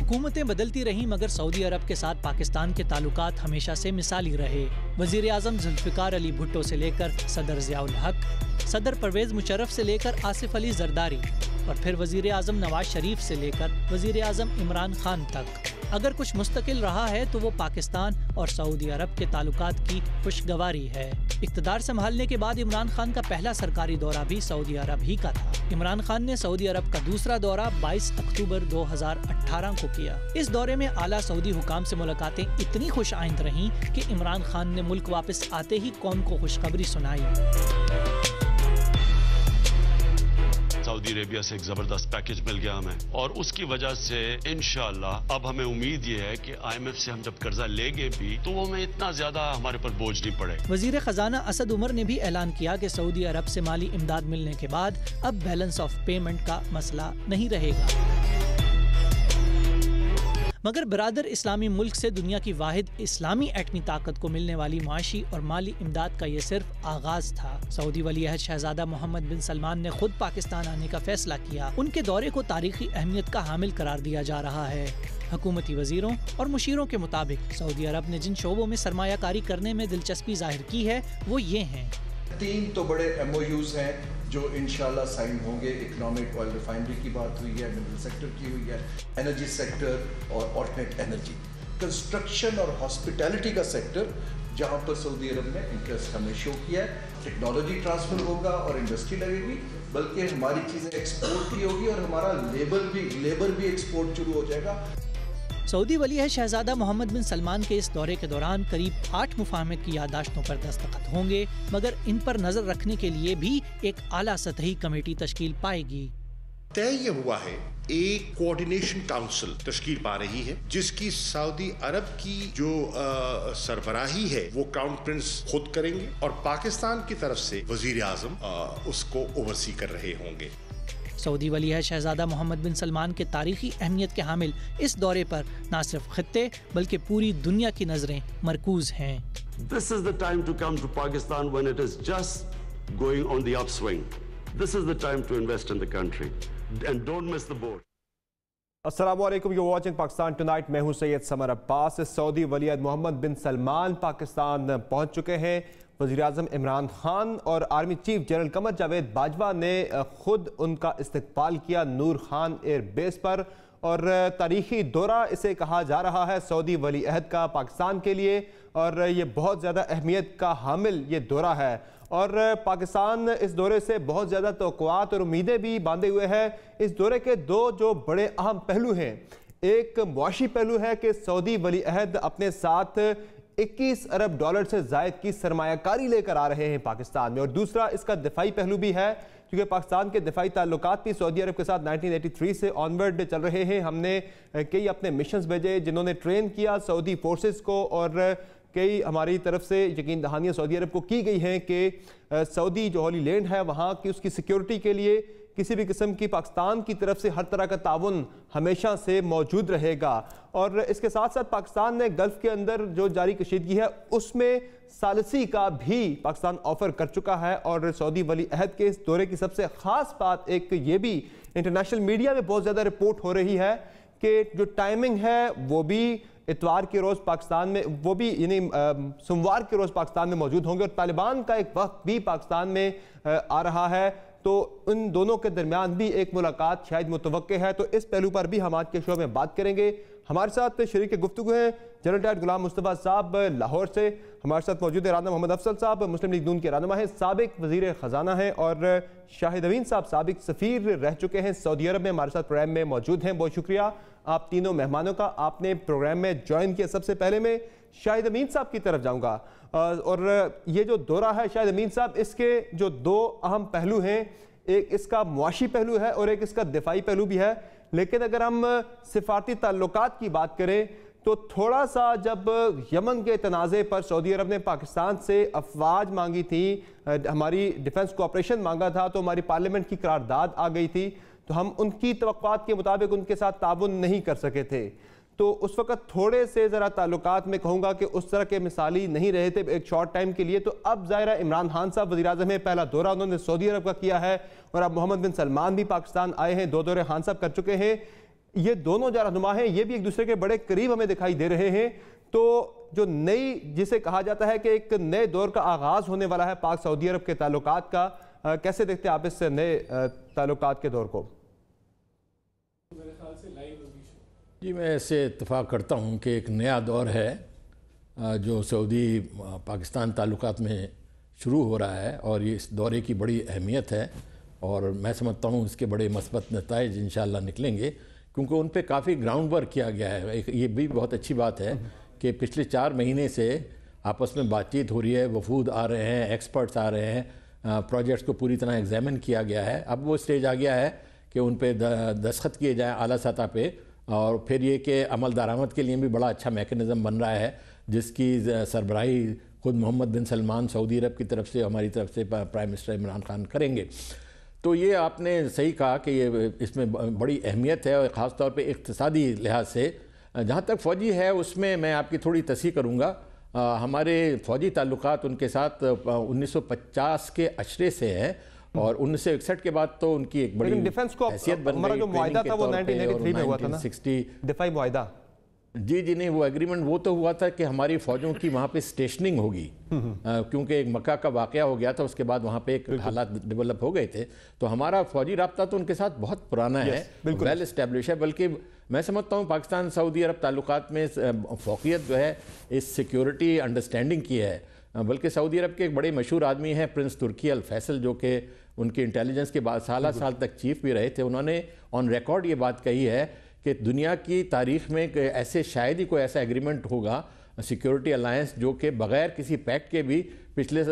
حکومتیں بدلتی رہیں مگر سعودی عرب کے ساتھ پاکستان کے تعلقات ہمیشہ سے مثالی رہے۔ وزیر اعظم ذوالفقار علی بھٹو سے لے کر صدر ضیاء الحق، صدر پرویز مشرف سے لے کر آصف علی زرداری اور پھر وزیر اعظم نواز شریف سے لے کر وزیر اعظم عمران خان تک، اگر کچھ مستقل رہا ہے تو وہ پاکستان اور سعودی عرب کے تعلقات کی خوشگواری ہے۔ اقتدار سنبھالنے کے بعد عمران خان کا پہلا سرکاری دورہ بھی سعودی عرب ہی کا تھا۔ عمران خان نے سعودی عرب کا دوسرا دورہ 22 اکتوبر 2018 کو کیا۔ اس دورے میں اعلیٰ سعودی حکام سے ملاقاتیں اتنی خوش آئند رہیں کہ عمران خان نے ملک واپس آتے ہی قوم کو خوشخبری سنائی۔ سعودی عربیہ سے ایک زبردست پیکج مل گیا ہمیں، اور اس کی وجہ سے انشاءاللہ اب ہمیں امید یہ ہے کہ IMF سے ہم جب قرضہ لیں گے بھی تو وہ ہمیں اتنا زیادہ ہمارے پر بوجھ نہیں پڑے۔ وزیر خزانہ اسد عمر نے بھی اعلان کیا کہ سعودی عرب سے مالی امداد ملنے کے بعد اب بیلنس آف پیمنٹ کا مسئلہ نہیں رہے گا۔ مگر برادر اسلامی ملک سے دنیا کی واحد اسلامی ایٹمی طاقت کو ملنے والی معاشی اور مالی امداد کا یہ صرف آغاز تھا۔ سعودی ولی عہد شہزادہ محمد بن سلمان نے خود پاکستان آنے کا فیصلہ کیا۔ ان کے دورے کو تاریخی اہمیت کا حامل قرار دیا جا رہا ہے۔ حکومتی وزیروں اور مشیروں کے مطابق سعودی عرب نے جن شعبوں میں سرمایہ کاری کرنے میں دلچسپی ظاہر کی ہے وہ یہ ہیں: 3 تو بڑے MOUs ہیں جو انشاءاللہ سائن ہوں گے۔ اکنامک آئل ریفائنری کی بات ہوئی ہے، منرل سیکٹر کی ہوئی ہے، انرجی سیکٹر اور آلٹرنیٹ انرجی، کنسٹرکشن اور ہاسپٹیلٹی کا سیکٹر جہاں پر سعودی عرب نے انٹرسٹ ہمیں شو کیا ہے۔ ٹیکنالوجی ٹرانسفر ہوگا اور انڈسٹری لگے گی، بلکہ ہماری چیزیں ایکسپورٹ بھی ہوگی اور ہمارا لیبر بھی ایکسپورٹ شروع ہو جائے گا۔ سعودی ولی عہد شہزادہ محمد بن سلمان کے اس دورے کے دوران قریب 8 مفاہمت کی یادداشتوں پر دستخط ہوں گے، مگر ان پر نظر رکھنے کے لیے بھی ایک اعلیٰ سطحی کمیٹی تشکیل پائے گی۔ طے یہ ہوا ہے ایک کوارڈینیشن کاؤنسل تشکیل پا رہی ہے، جس کی سعودی عرب کی جو سربراہی ہے وہ کراؤن پرنس خود کریں گے، اور پاکستان کی طرف سے وزیر اعظم اس کو اوورسی کر رہے ہوں گے۔ سعودی ولی عہد شہزادہ محمد بن سلمان کے تاریخی اہمیت کے حامل اس دورے پر نہ صرف خطے بلکہ پوری دنیا کی نظریں مرکوز ہیں۔ This is the time to come to Pakistan when it is just going on the upswing. This is the time to invest in the country and don't miss the boat. السلام علیکم، یو واچنگ پاکستان ٹونائٹ۔ میں ہوں سید سمر عباس۔ سعودی ولی عہد محمد بن سلمان پاکستان پہنچ چکے ہیں۔ وزیر اعظم عمران خان اور army chief general Qamar Javed Bajwa نے خود ان کا استقبال کیا نور خان ایئر بیس پر، اور تاریخی دورہ اسے کہا جا رہا ہے سعودی ولی عہد کا پاکستان کے لیے، اور یہ بہت زیادہ اہمیت کا حامل یہ دورہ ہے، اور پاکستان اس دورے سے بہت زیادہ توقعات اور امیدیں بھی باندھے ہوئے ہیں۔ اس دورے کے 2 جو بڑے اہم پہلو ہیں، ایک معاشی پہلو ہے کہ سعودی ولی عہد اپنے ساتھ 21 ارب ڈالر سے زائد کی سرمایہ کاری لے کر آ رہے ہیں پاکستان میں، اور دوسرا اس کا دفاعی پہلو بھی ہے، کیونکہ پاکستان کے دفاعی تعلقات بھی سعودی عرب کے ساتھ 1983 سے آنورڈ چل رہے ہیں۔ ہم نے کئی اپنے مشنز بھیجے جنہوں نے ٹرین کیا سعودی فورسز کو، اور کئی ہماری طرف سے یقین دہانیاں سعودی عرب کو کی گئی ہیں کہ سعودی جو ہولی لینڈ ہے وہاں کی اس کی سیکیورٹی کے لیے کسی بھی قسم کی پاکستان کی طرف سے ہر طرح کا تعاون ہمیشہ سے موجود رہے گا۔ اور اس کے ساتھ ساتھ پاکستان نے گلف کے اندر جو جاری کشیدگی ہے اس میں ثالثی کا بھی پاکستان آفر کر چکا ہے، اور سعودی ولی عہد کے اس دورے کی سب سے خاص بات ایک یہ بھی انٹرنیشنل میڈیا میں بہت زیادہ رپورٹ ہو رہی ہے کہ جو ٹائمنگ ہے وہ بھی اتوار کے روز پاکستان میں، وہ بھی یعنی سوموار کے روز پاکستان میں موجود ہوں گے، اور طالبان کا ایک وقت بھی پاکستان میں آ رہا ہے، تو ان دونوں کے درمیان بھی ایک ملاقات شاید متوقع ہے۔ تو اس پہلو پر بھی ہم آج کے شو میں بات کریں گے۔ ہمارے ساتھ شریک گفتگو ہیں جنرل ڈائٹ غلام مصطفیٰ صاحب لاہور سے، ہمارے ساتھ موجود ہیں رانا محمد افضل صاحب مسلم لیگ نون کے رہنما ہیں، سابق وزیر خزانہ ہیں، اور شاہد امین صاحب سابق سفیر رہ چکے ہیں سعودی عرب میں، ہمارے ساتھ پروگرام میں موجود ہیں۔ بہت شکریہ آپ تینوں مہمانوں کا، آپ نے پروگرام میں جوائن کیا۔ سب سے پہلے میں شاہد امین صاحب کی طرف جاؤں گا، اور یہ جو دورہ ہے شاہد امین صاحب، اس کے جو 2 اہم پہلو ہیں، ایک اس کا معاشی پہلو ہے اور ایک اس کا دفاعی پہلو بھی ہے، لیکن اگر ہم سفارتی تعلقات کی بات کریں تو تھوڑا سا جب یمن کے تنازع پر سعودی عرب نے پاکستان سے افواج مانگی تھی، ہماری ڈیفنس کوآپریشن مانگا تھا، تو ہماری پارلیمنٹ کی قرارداد آ گئی تھی، تو ہم ان کی توقعات کے مطابق ان کے ساتھ تعاون نہیں کر سکے تھے، تو اس وقت تھوڑے سے ذرا تعلقات میں کہوں گا کہ اس طرح کے مثالی نہیں رہے تھے ایک شارٹ ٹائم کے لیے۔ تو اب ظاہرہ عمران خان صاحب وزیر اعظم ہے، پہلا دورہ انہوں نے سعودی عرب کا کیا ہے، اور اب محمد بن سلمان بھی پاکستان آئے ہیں، 2 دورے خان صاحب کر چکے ہیں۔ یہ دونوں جو رہنما ہیں یہ بھی ایک دوسرے کے بڑے قریب ہمیں دکھائی دے رہے ہیں. تو جو نئی جسے کہا جاتا ہے کہ ایک نئے دور کا آغاز ہونے والا ہے پاک سعودی عرب کے تعلقات کا, کیسے دیکھتے ہیں آپ اس نئے تعلقات کے دور کو؟ جی میں اس سے اتفاق کرتا ہوں کہ ایک نیا دور ہے جو سعودی پاکستان تعلقات میں شروع ہو رہا ہے, اور یہ اس دورے کی بڑی اہمیت ہے, اور میں سمجھتا ہوں اس کے بڑے مثبت نتائج انشاءاللہ نکلیں گے, کیونکہ ان پہ کافی گراؤنڈ ورک کیا گیا ہے. یہ بھی بہت اچھی بات ہے کہ پچھلے 4 مہینے سے آپس میں بات چیت ہو رہی ہے, وفود آ رہے ہیں, ایکسپرٹس آ رہے ہیں, پروجیکٹس کو پوری طرح ایگزامن کیا گیا ہے. اب وہ سٹیج آ گیا ہے کہ ان پہ دستخط کیے جائیں اعلیٰ سطح پہ, اور پھر یہ کہ عمل درآمد کے لیے بھی بڑا اچھا میکنزم بن رہا ہے, جس کی سربراہی خود محمد بن سلمان سعودی عرب کی طرف سے, ہماری طرف سے پرائم منسٹر عمران خان کریں گے. تو یہ آپ نے صحیح کہا کہ یہ اس میں بڑی اہمیت ہے, اور خاص طور پہ اقتصادی لحاظ سے. جہاں تک فوجی ہے اس میں میں آپ کی تھوڑی تصحیح کروں گا. ہمارے فوجی تعلقات ان کے ساتھ 1950 کے عشرے سے ہیں, اور 1961 کے بعد تو ان کی ایک بڑی حیثیت بن گئی. جو معاہدہ تھا وہ 1983 میں ہوا تھا نا, دفاعی معاہدہ. جی نہیں, وہ ایگریمنٹ وہ تو ہوا تھا کہ ہماری فوجوں کی وہاں پہ سٹیشننگ ہوگی, کیونکہ ایک مکہ کا واقعہ ہو گیا تھا, اس کے بعد وہاں پہ ایک حالات ڈیولپ ہو گئے تھے. تو ہمارا فوجی رابطہ تو ان کے ساتھ بہت پرانا ہے, ویل اسٹیبلش ہے. بلکہ میں سمجھتا ہوں پاکستان سعودی عرب تعلقات میں فوقیت جو ہے اس سیکیورٹی انڈرسٹینڈنگ کی ہے. بلکہ سعودی عرب کے ایک بڑے مشہور آدمی ہیں پرنس ترکی الفیصل, جو کہ ان کی انٹیلیجنس کے بعد سال تک چیف بھی رہے تھے. انہوں نے آن ریکارڈ یہ بات کہی ہے کہ دنیا کی تاریخ میں ایسے شاید ہی کوئی ایسا ایگریمنٹ ہوگا سیکیورٹی الائنس جو کہ بغیر کسی پیکٹ کے بھی پچھلے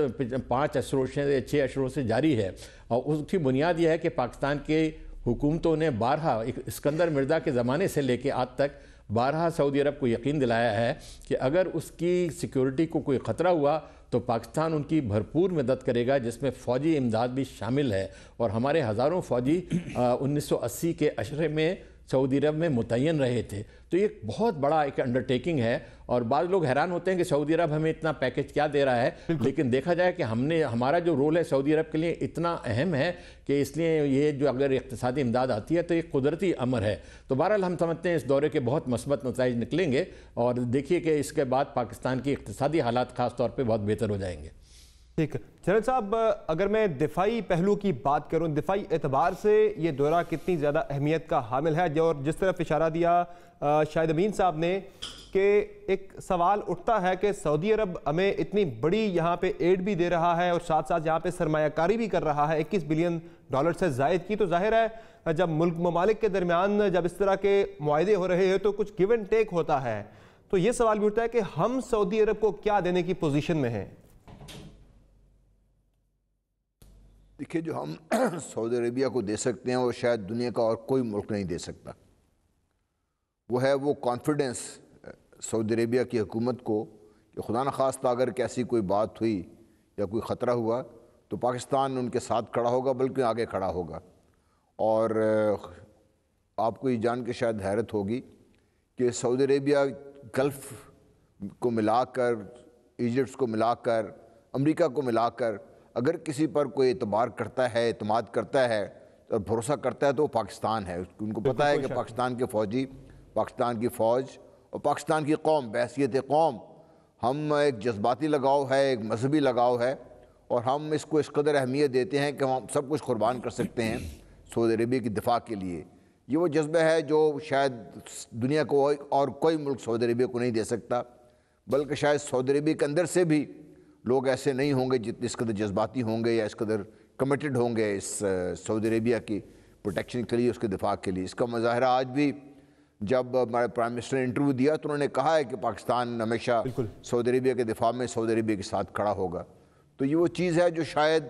5 عشروں سے 6 عشروں سے جاری ہے. اور اس کی بنیاد یہ ہے کہ پاکستان کے حکومتوں نے بارہا اسکندر مرزا کے زمانے سے لے کے آج تک بارہا سعودی عرب کو یقین دلایا ہے کہ اگر اس کی سیکیورٹی کو کوئی خطرہ ہوا تو پاکستان ان کی بھرپور مدد کرے گا, جس میں فوجی امداد بھی شامل ہے. اور ہمارے ہزاروں فوجی 1980 کے عشرے میں سعودی عرب میں متعین رہے تھے. تو یہ بہت بڑا ایک انڈرٹیکنگ ہے, اور بعض لوگ حیران ہوتے ہیں کہ سعودی عرب ہمیں اتنا پیکج کیا دے رہا ہے, لیکن دیکھا جائے کہ ہمارا جو رول ہے سعودی عرب کے لیے اتنا اہم ہے کہ اس لیے یہ جو اگر اقتصادی امداد آتی ہے تو ایک قدرتی امر ہے. تو بہرحال ہم سمجھتے ہیں اس دورے کے بہت مثبت نتائج نکلیں گے, اور دیکھیے کہ اس کے بعد پاکستان کی اقتصادی حالات خاص طور پہ بہت بہتر ہو جائیں گے. ٹھیک ہے جنرل صاحب, اگر میں دفاعی پہلو کی بات کروں, دفاعی اعتبار سے یہ دورہ کتنی زیادہ اہمیت کا حامل ہے, اور جس طرف اشارہ دیا شاہد امین صاحب نے کہ ایک سوال اٹھتا ہے کہ سعودی عرب ہمیں اتنی بڑی یہاں پہ ایڈ بھی دے رہا ہے اور ساتھ ساتھ یہاں پہ سرمایہ کاری بھی کر رہا ہے $21 بلین سے زائد کی, تو ظاہر ہے جب ممالک کے درمیان جب اس طرح کے معاہدے ہو رہے ہیں تو کچھ گیو اینڈ ٹیک ہوتا ہے. تو یہ سوال بھی اٹھتا ہے کہ ہم سعودی عرب کو کیا دینے کی پوزیشن میں ہیں؟ دیکھیے, جو ہم سعودی عربیہ کو دے سکتے ہیں وہ شاید دنیا کا اور کوئی ملک نہیں دے سکتا. وہ ہے وہ کانفیڈنس سعودی عربیہ کی حکومت کو کہ خدا نخواستہ اگر کیسی کوئی بات ہوئی یا کوئی خطرہ ہوا تو پاکستان ان کے ساتھ کھڑا ہوگا, بلکہ آگے کھڑا ہوگا. اور آپ کو یہ جان کے شاید حیرت ہوگی کہ سعودی عربیہ گلف کو ملا کر, ایجپٹ کو ملا کر, امریکہ کو ملا کر اگر کسی پر کوئی اعتبار کرتا ہے, اعتماد کرتا ہے اور بھروسہ کرتا ہے تو وہ پاکستان ہے. ان کو پتہ ہے کہ پاکستان کے فوجی, پاکستان کی فوج اور پاکستان کی قوم بحیثیت قوم ہم ایک جذباتی لگاؤ ہے, ایک مذہبی لگاؤ ہے, اور ہم اس کو اس قدر اہمیت دیتے ہیں کہ ہم سب کچھ قربان کر سکتے ہیں سعودی عربیہ کی دفاع کے لیے. یہ وہ جذبہ ہے جو شاید دنیا کو اور کوئی ملک سعودی عربیہ کو نہیں دے سکتا, بلکہ شاید سعودی عربیہ کے اندر سے بھی لوگ ایسے نہیں ہوں گے جتنے اس قدر جذباتی ہوں گے یا اس قدر کمیٹڈ ہوں گے اس سعودی عربیہ کی پروٹیکشن کے لیے, اس کے دفاع کے لیے. اس کا مظاہرہ آج بھی جب ہمارے پرائم منسٹر نے انٹرویو دیا تو انہوں نے کہا ہے کہ پاکستان ہمیشہ سعودی عربیہ کے دفاع میں سعودی عربیہ کے ساتھ کھڑا ہوگا. تو یہ وہ چیز ہے جو شاید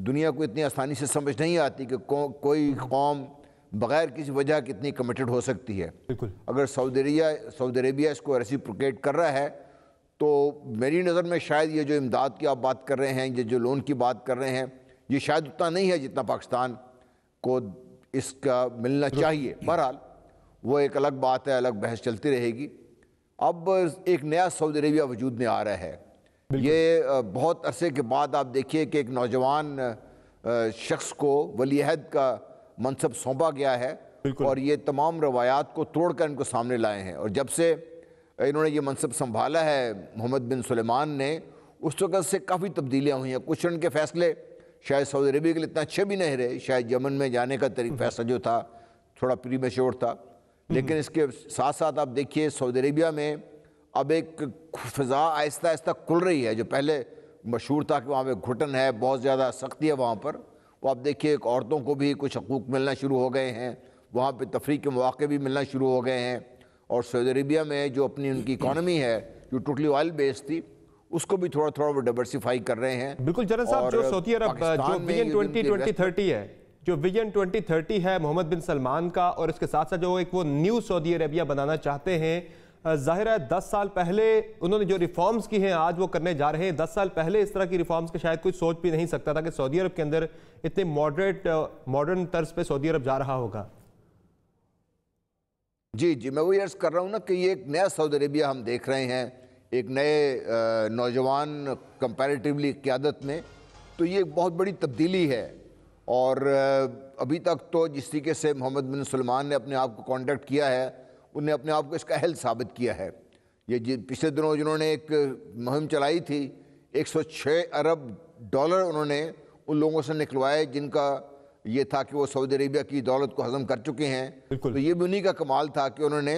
دنیا کو اتنی آسانی سے سمجھ نہیں آتی کہ کوئی قوم بغیر کسی وجہ کی اتنی کمیٹڈ ہو سکتی ہے. اگر سعودی عربیہ اس کو ریسیپروکیٹ کر رہا ہے تو میری نظر میں شاید یہ جو امداد کی آپ بات کر رہے ہیں, یہ جو لون کی بات کر رہے ہیں, یہ شاید اتنا نہیں ہے جتنا پاکستان کو اس کا ملنا چاہیے. بہرحال وہ ایک الگ بات ہے, الگ بحث چلتی رہے گی. اب ایک نیا سعودی عربیہ وجود میں آ رہا ہے. یہ بہت عرصے کے بعد آپ دیکھیے کہ ایک نوجوان شخص کو ولی عہد کا منصب سونپا گیا ہے, اور یہ تمام روایات کو توڑ کر ان کو سامنے لائے ہیں. اور جب سے انہوں نے یہ منصب سنبھالا ہے محمد بن سلیمان نے, اس وقت سے کافی تبدیلیاں ہوئی ہیں. کچھ ان کے فیصلے شاید سعودی عربیہ کے لیے اتنا اچھے بھی نہیں رہے, شاید یمن میں جانے کا فیصلہ جو تھا تھوڑا پری میچور تھا, لیکن اس کے ساتھ ساتھ آپ دیکھیے سعودی عربیہ میں اب ایک فضا آہستہ آہستہ کھل رہی ہے. جو پہلے مشہور تھا کہ وہاں پہ گھٹن ہے, بہت زیادہ سختی ہے وہاں پر, وہ آپ دیکھیے عورتوں کو بھی کچھ حقوق ملنا شروع ہو گئے ہیں, وہاں پہ تفریح کے مواقع بھی ملنا شروع ہو گئے ہیں. اور سعودی عربیہ میں جو اپنی ان کی اکانومی ہے جو ٹوٹلی آئل بیس تھی, اس کو بھی تھوڑا تھوڑا وہ ڈائیورسیفائی کر رہے ہیں. بالکل جنرل صاحب, جو سعودی عرب جو ویژن 2030 ہے, جو ویژن 2030 ہے محمد بن سلمان کا, اور اس کے ساتھ ساتھ جو ایک وہ نیو سعودی عربیہ بنانا چاہتے ہیں, ظاہر ہے 10 سال پہلے انہوں نے جو ریفارمز کی ہیں آج وہ کرنے جا رہے ہیں. 10 سال پہلے اس طرح کی ریفارمز کے شاید کوئی سوچ بھی نہیں سکتا تھا کہ سعودی عرب کے اندر اتنے ماڈرن طرز پہ سعودی عرب جا رہا ہوگا. جی میں وہی عرض کر رہا ہوں نا کہ یہ ایک نیا سعودی عربیہ ہم دیکھ رہے ہیں, ایک نئے نوجوان کمپیریٹیولی قیادت میں. تو یہ ایک بہت بڑی تبدیلی ہے. اور ابھی تک تو جس طریقے سے محمد بن سلمان نے اپنے آپ کو کانٹیکٹ کیا ہے, انہوں نے اپنے آپ کو اس کا اہل ثابت کیا ہے. یہ پچھلے دنوں جنہوں نے ایک مہم چلائی تھی, 106 ارب ڈالر انہوں نے ان لوگوں سے نکلوائے جن کا یہ تھا کہ وہ سعودی عربیہ کی دولت کو ہضم کر چکے ہیں. تو یہ بھی انہی کا کمال تھا کہ انہوں نے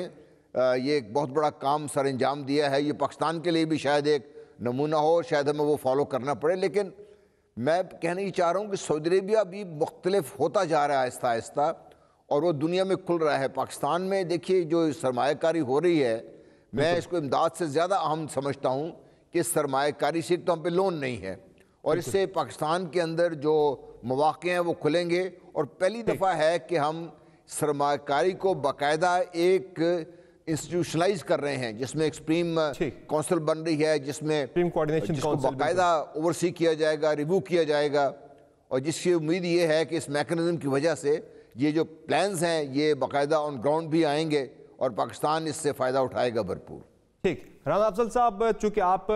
یہ ایک بہت بڑا کام سر انجام دیا ہے. یہ پاکستان کے لیے بھی شاید ایک نمونہ ہو, شاید ہمیں وہ فالو کرنا پڑے. لیکن میں کہنا یہ چاہ رہا ہوں کہ سعودی عربیہ بھی مختلف ہوتا جا رہا ہے آہستہ آہستہ, اور وہ دنیا میں کھل رہا ہے. پاکستان میں دیکھیے جو سرمایہ کاری ہو رہی ہے, میں اس کو امداد سے زیادہ اہم سمجھتا ہوں کہ سرمایہ کاری سے تو ہم پہ لون نہیں ہے, اور اس سے پاکستان کے اندر جو مواقع ہیں وہ کھلیں گے. اور پہلی دفعہ ہے کہ ہم سرمایہ کاری کو باقاعدہ ایک انسٹیٹیوشنلائز کر رہے ہیں, جس میں ایک سپریم کونسل بن رہی ہے, جس کو باقاعدہ اوورسی کیا جائے گا, ریویو کیا جائے گا. اور جس کی امید یہ ہے کہ اس میکنزم کی وجہ سے یہ جو پلانز ہیں یہ باقاعدہ آن گراؤنڈ بھی آئیں گے, اور پاکستان اس سے فائدہ اٹھائے گا بھرپور. ٹھیک. رانا افضل صاحب, چونکہ آپ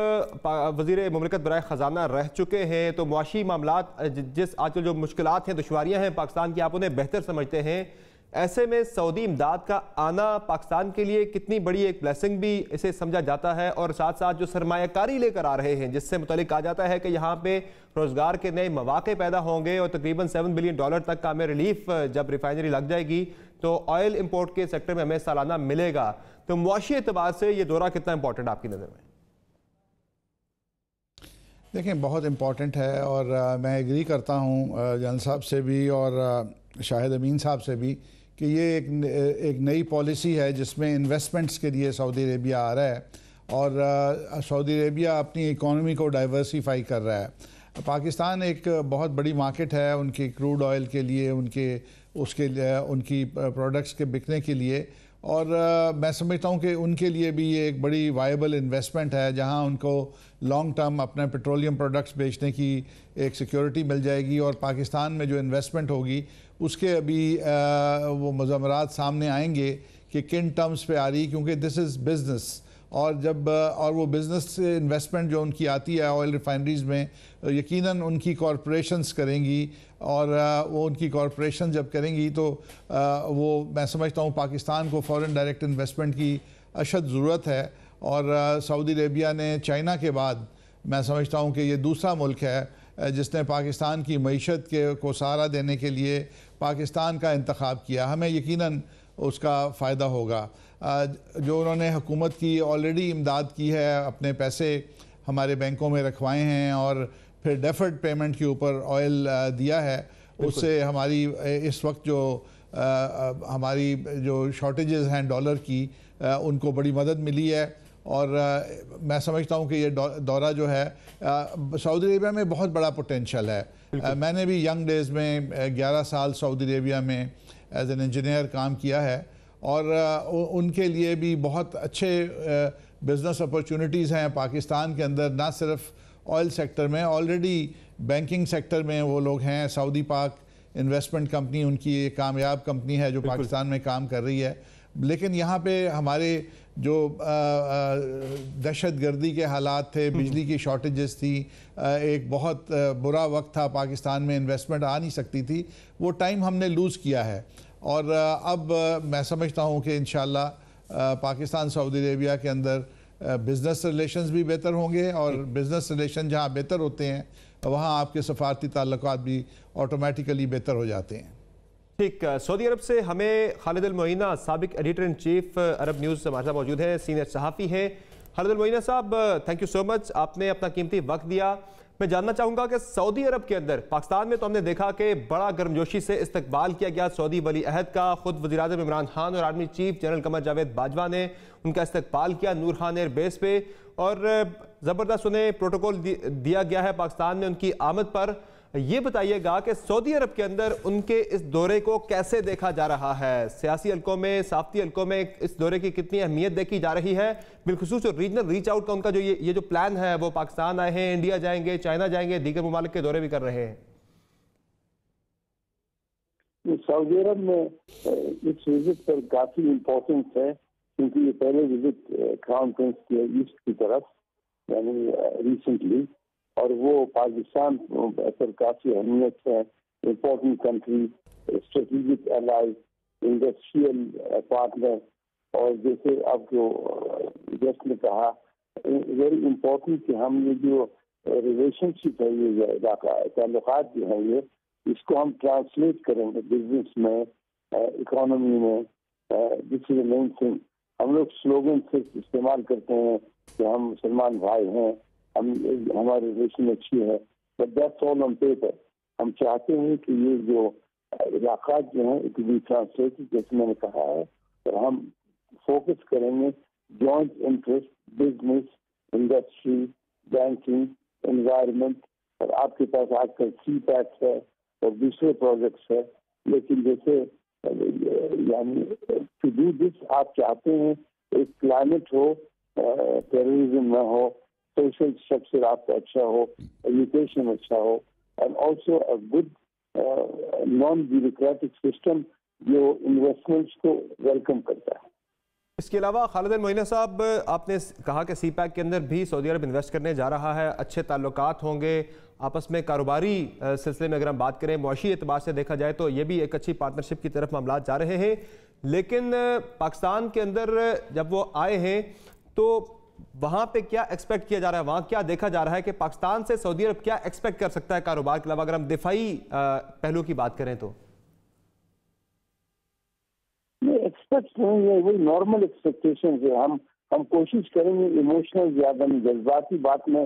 وزیر مملکت برائے خزانہ رہ چکے ہیں, تو معاشی معاملات آج کل جو مشکلات ہیں, دشواریاں ہیں پاکستان کی, آپ انہیں بہتر سمجھتے ہیں. ایسے میں سعودی امداد کا آنا پاکستان کے لیے کتنی بڑی ایک بلیسنگ بھی اسے سمجھا جاتا ہے, اور ساتھ ساتھ جو سرمایہ کاری لے کر آ رہے ہیں جس سے متعلق کہا جاتا ہے کہ یہاں پہ روزگار کے نئے مواقع پیدا ہوں گے, اور تقریباً $7 بلین تک کا ہمیں ریلیف جب ریفائنری لگ جائے گی تو آئل امپورٹ کے سیکٹر میں ہمیں سالانہ ملے گا. تو معاشی اعتبار سے یہ دورہ کتنا امپورٹنٹ آپ کی نظر میں؟ دیکھیں بہت امپورٹنٹ ہے, اور میں ایگری کرتا ہوں جنرل صاحب سے بھی اور شاہد امین صاحب سے بھی کہ یہ ایک نئی پالیسی ہے جس میں انویسٹمنٹس کے لیے سعودی عربیہ آ رہا ہے, اور سعودی عربہ اپنی اکانومی کو ڈائیورسیفائی کر رہا ہے. پاکستان ایک بہت بڑی مارکیٹ ہے ان کی کروڈ آئل کے لیے, ان کی پروڈکٹس کے بکنے کے لیے, اور میں سمجھتا ہوں کہ ان کے لیے بھی یہ ایک بڑی وائبل انویسٹمنٹ ہے, جہاں ان کو لانگ ٹرم اپنے پیٹرولیم پروڈکٹس بیچنے کی ایک سیکیورٹی مل جائے گی. اور پاکستان میں جو انویسٹمنٹ ہوگی اس کے ابھی وہ مضمرات سامنے آئیں گے کہ کن ٹرمز پہ آ رہی, کیونکہ دس از بزنس. اور وہ بزنس انویسٹمنٹ جو ان کی آتی ہے آئل ریفائنریز میں, یقیناً ان کی کارپوریشنز کریں گی, اور وہ ان کی کارپوریشن جب کریں گی تو وہ میں سمجھتا ہوں پاکستان کو فورن ڈائریکٹ انویسٹمنٹ کی اشد ضرورت ہے. اور سعودی عربیہ نے چائنا کے بعد میں سمجھتا ہوں کہ یہ دوسرا ملک ہے جس نے پاکستان کی معیشت کو سہارا دینے کے لیے پاکستان کا انتخاب کیا. ہمیں یقیناً اس کا فائدہ ہوگا. جو انہوں نے حکومت کی آلریڈی امداد کی ہے, اپنے پیسے ہمارے بینکوں میں رکھوائے ہیں, اور پھر ڈیفرڈ پیمنٹ کے اوپر آئل دیا ہے, اس سے ہماری اس وقت ہماری جو شارٹیجز ہیں ڈالر کی ان کو بڑی مدد ملی ہے. اور میں سمجھتا ہوں کہ یہ دورہ جو ہے سعودی عربیہ میں بہت بڑا پوٹینشل ہے. میں نے بھی ینگ ڈیز میں 11 سال سعودی عربیہ میں ایز این انجینئر کام کیا ہے, اور ان کے لیے بھی بہت اچھے بزنس اپرچونٹیز ہیں پاکستان کے اندر. نہ صرف آئل سیکٹر میں, آلریڈی بینکنگ سیکٹر میں وہ لوگ ہیں. سعودی پاک انویسٹمنٹ کمپنی ان کی ایک کامیاب کمپنی ہے جو پاکستان میں کام کر رہی ہے. لیکن یہاں پہ ہمارے جو دہشت گردی کے حالات تھے, بجلی کی شارٹیجز تھی, ایک بہت برا وقت تھا, پاکستان میں انویسٹمنٹ آ نہیں سکتی تھی, وہ ٹائم ہم نے لوز کیا ہے. اور اب میں سمجھتا ہوں کہ انشاءاللہ پاکستان سعودی عربیہ کے اندر بزنس ریلیشنز بھی بہتر ہوں گے، اور بزنس ریلیشن جہاں بہتر ہوتے ہیں وہاں آپ کے سفارتی تعلقات بھی آٹومیٹیکلی بہتر ہو جاتے ہیں۔ ٹھیک، سعودی عرب سے ہمیں خالد المعینہ سابق editor in chief Arab news ہمارے ساتھ موجود ہیں، سینئر صحافی ہیں۔ خالد المعینہ صاحب، تھینک یو سو مچ، آپ نے اپنا قیمتی وقت دیا۔ میں جاننا چاہوں گا کہ سعودی عرب کے اندر، پاکستان میں تو ہم نے دیکھا کہ بڑا گرمجوشی سے استقبال کیا گیا سعودی ولی عہد کا، خود وزیر اعظم عمران خان اور army chief general Qamar Javed Bajwa نے ان کا استقبال کیا نور خان ایئر بیس پہ، اور زبردست انہیں پروٹوکول دیا گیا ہے پاکستان میں ان کی آمد پر۔ یہ بتائیے گا کہ سعودی عرب کے اندر ان کے اس دورے کو کیسے دیکھا جا رہا ہے؟ سیاسی حلقوں میں، صحافتی حلقوں میں اس دورے کی کتنی اہمیت دیکھی جا رہی ہے؟ بالخصوص جو ریجنل ریچ آؤٹ کا ان کا جو یہ جو پلان ہے، وہ پاکستان آئے ہیں، انڈیا جائیں گے، چائنا جائیں گے، دیگر ممالک کے دورے بھی کر رہے ہیں۔ سعودی عرب میں اس وزٹ پر کافی امپورٹنس ہے، کیونکہ یہ پہلے وزٹ کراؤن پرنس کی ایسٹ کی طرف یعنی ریسنٹلی، اور وہ پاکستان پر کافی اہمیت ہے، important country, strategic allies, industrial partner, اور جیسے آپ کو جیسٹ نے کہا ویری امپورٹنٹ کہ ہم یہ جو ریلیشن شپ ہے، یہ علاقہ تعلقات جو ہیں یہ اس کو ہم ٹرانسلیٹ کریں گے بزنس میں، اکانومی میں۔ دس از اے مین تھنگ۔ ہم لوگ سلوگن صرف استعمال کرتے ہیں کہ ہم مسلمان بھائی ہیں، ہماری ریلیشن اچھی ہے، but that's all on paper. ہم چاہتے ہیں کہ یہ جو علاقات جو ہیں اٹ بی ٹرانسلیٹڈ، جیسے میں نے کہا ہے، اور ہم فوکس کریں گے joint interest, business, industry, banking, environment, اور آپ کے پاس آج کل سی پیکس ہے اور دوسرے پروجیکٹس ہے، لیکن جیسے یعنی ٹو ڈو دس آپ چاہتے ہیں ایک کلائمیٹ ہو، ٹیررزم نہ ہو، سوشل اسٹرکچر آپ کا اچھا ہو، ایجوکیشن اچھا ہو، and also a good non bureaucratic system جو انویسٹمنٹس کو ویلکم کرتا ہے۔ اس کے علاوہ خالد المعینہ صاحب، آپ نے کہا کہ سی پیک کے اندر بھی سعودی عرب انویسٹ کرنے جا رہا ہے، اچھے تعلقات ہوں گے آپس میں، کاروباری سلسلے میں اگر ہم بات کریں، معاشی اعتبار سے دیکھا جائے تو یہ بھی ایک اچھی پارٹنرشپ کی طرف معاملات جا رہے ہیں۔ لیکن پاکستان کے اندر جب وہ آئے ہیں تو وہاں پہ کیا ایکسپیکٹ کیا جا رہا ہے، وہاں کیا دیکھا جا رہا ہے کہ پاکستان سے سعودی عرب کیا ایکسپیکٹ کر سکتا ہے کاروبار کے علاوہ، اگر ہم دفاعی پہلو کی بات کریں تو؟ ایکسپیکٹ نہیں ہے، وہی نارمل ایکسپیکٹیشن ہے۔ ہم کوشش کریں گے ایموشنل زیادہ جذباتی بات میں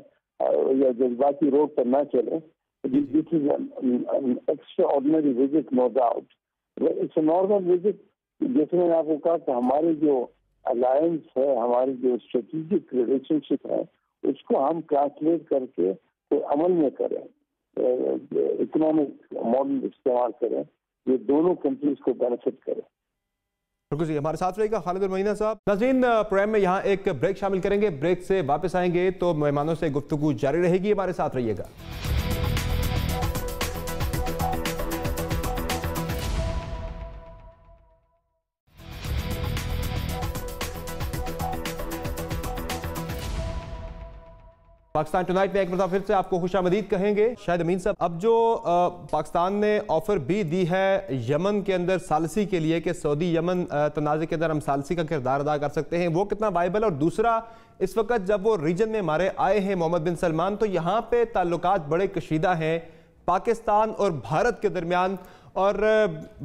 یا جذباتی روڈ پر نہ چلیں۔ This is an extraordinary visit, no doubt, it's a normal visit. جیسے میں نے آپ کو کہا کہ ہماری جو الائنس ہے، ہماری جو اسٹریٹجک ریلیشن شپ ہے، اس کو ہم ٹرانسلیٹ کر کے کوئی عمل میں کریں، اکنامک ماڈل استعمال کریں، یہ دونوں کنٹریز کو بینیفٹ کریں۔ بالکل جی، ہمارے ساتھ رہے گا خالد المعینہ صاحب۔ ناظرین، پروگرام میں یہاں ایک بریک شامل کریں گے، بریک سے واپس آئیں گے تو مہمانوں سے گفتگو جاری رہے گی، ہمارے ساتھ رہیے گا۔ پاکستان ٹونائٹ میں ایک مرتبہ پھر سے آپ کو خوش آمدید کہیں گے۔ شاہد امین صاحب، اب جو پاکستان نے آفر بھی دی ہے یمن کے اندر ثالثی کے لیے کہ سعودی یمن تنازع کے اندر ہم ثالثی کا کردار ادا کر سکتے ہیں، وہ کتنا وائبل؟ اور دوسرا، اس وقت جب وہ ریجن میں ہمارے آئے ہیں محمد بن سلمان، تو یہاں پہ تعلقات بڑے کشیدہ ہیں پاکستان اور بھارت کے درمیان، اور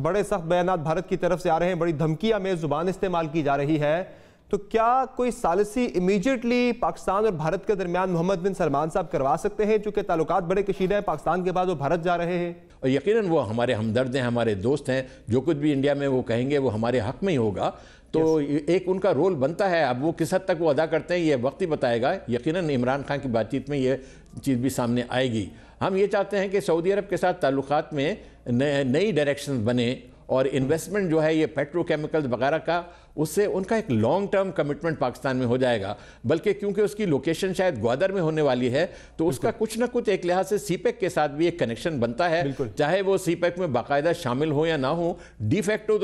بڑے سخت بیانات بھارت کی طرف سے آ رہے ہیں، بڑی دھمکیاں میں زبان استعمال کی جا رہی ہے۔ تو کیا کوئی ثالثی امیجیٹلی پاکستان اور بھارت کے درمیان محمد بن سلمان صاحب کروا سکتے ہیں؟ چونکہ تعلقات بڑے کشیدہ ہیں، پاکستان کے بعد وہ بھارت جا رہے ہیں، اور یقیناً وہ ہمارے ہمدرد ہیں، ہمارے دوست ہیں، جو کچھ بھی انڈیا میں وہ کہیں گے وہ ہمارے حق میں ہی ہوگا۔ تو ایک ان کا رول بنتا ہے، اب وہ کس حد تک وہ ادا کرتے ہیں یہ وقت ہی بتائے گا۔ یقیناً عمران خان کی بات چیت میں یہ چیز بھی سامنے آئے گی۔ ہم یہ چاہتے ہیں کہ سعودی عرب کے ساتھ تعلقات میں نئی ڈائریکشن بنے، اور انویسٹمنٹ جو ہے یہ پیٹرو کیمیکلز وغیرہ کا، اس سے ان کا ایک لانگ ٹرم کمٹمنٹ پاکستان میں ہو جائے گا، بلکہ کیونکہ اس کی لوکیشن شاید گوادر میں ہونے والی ہے تو اس کا کچھ نہ کچھ ایک لحاظ سے سی پیک کے ساتھ بھی ایک کنیکشن بنتا ہے، چاہے وہ سی پیک میں باقاعدہ شامل ہو یا نہ ہو۔ ڈی فیکٹو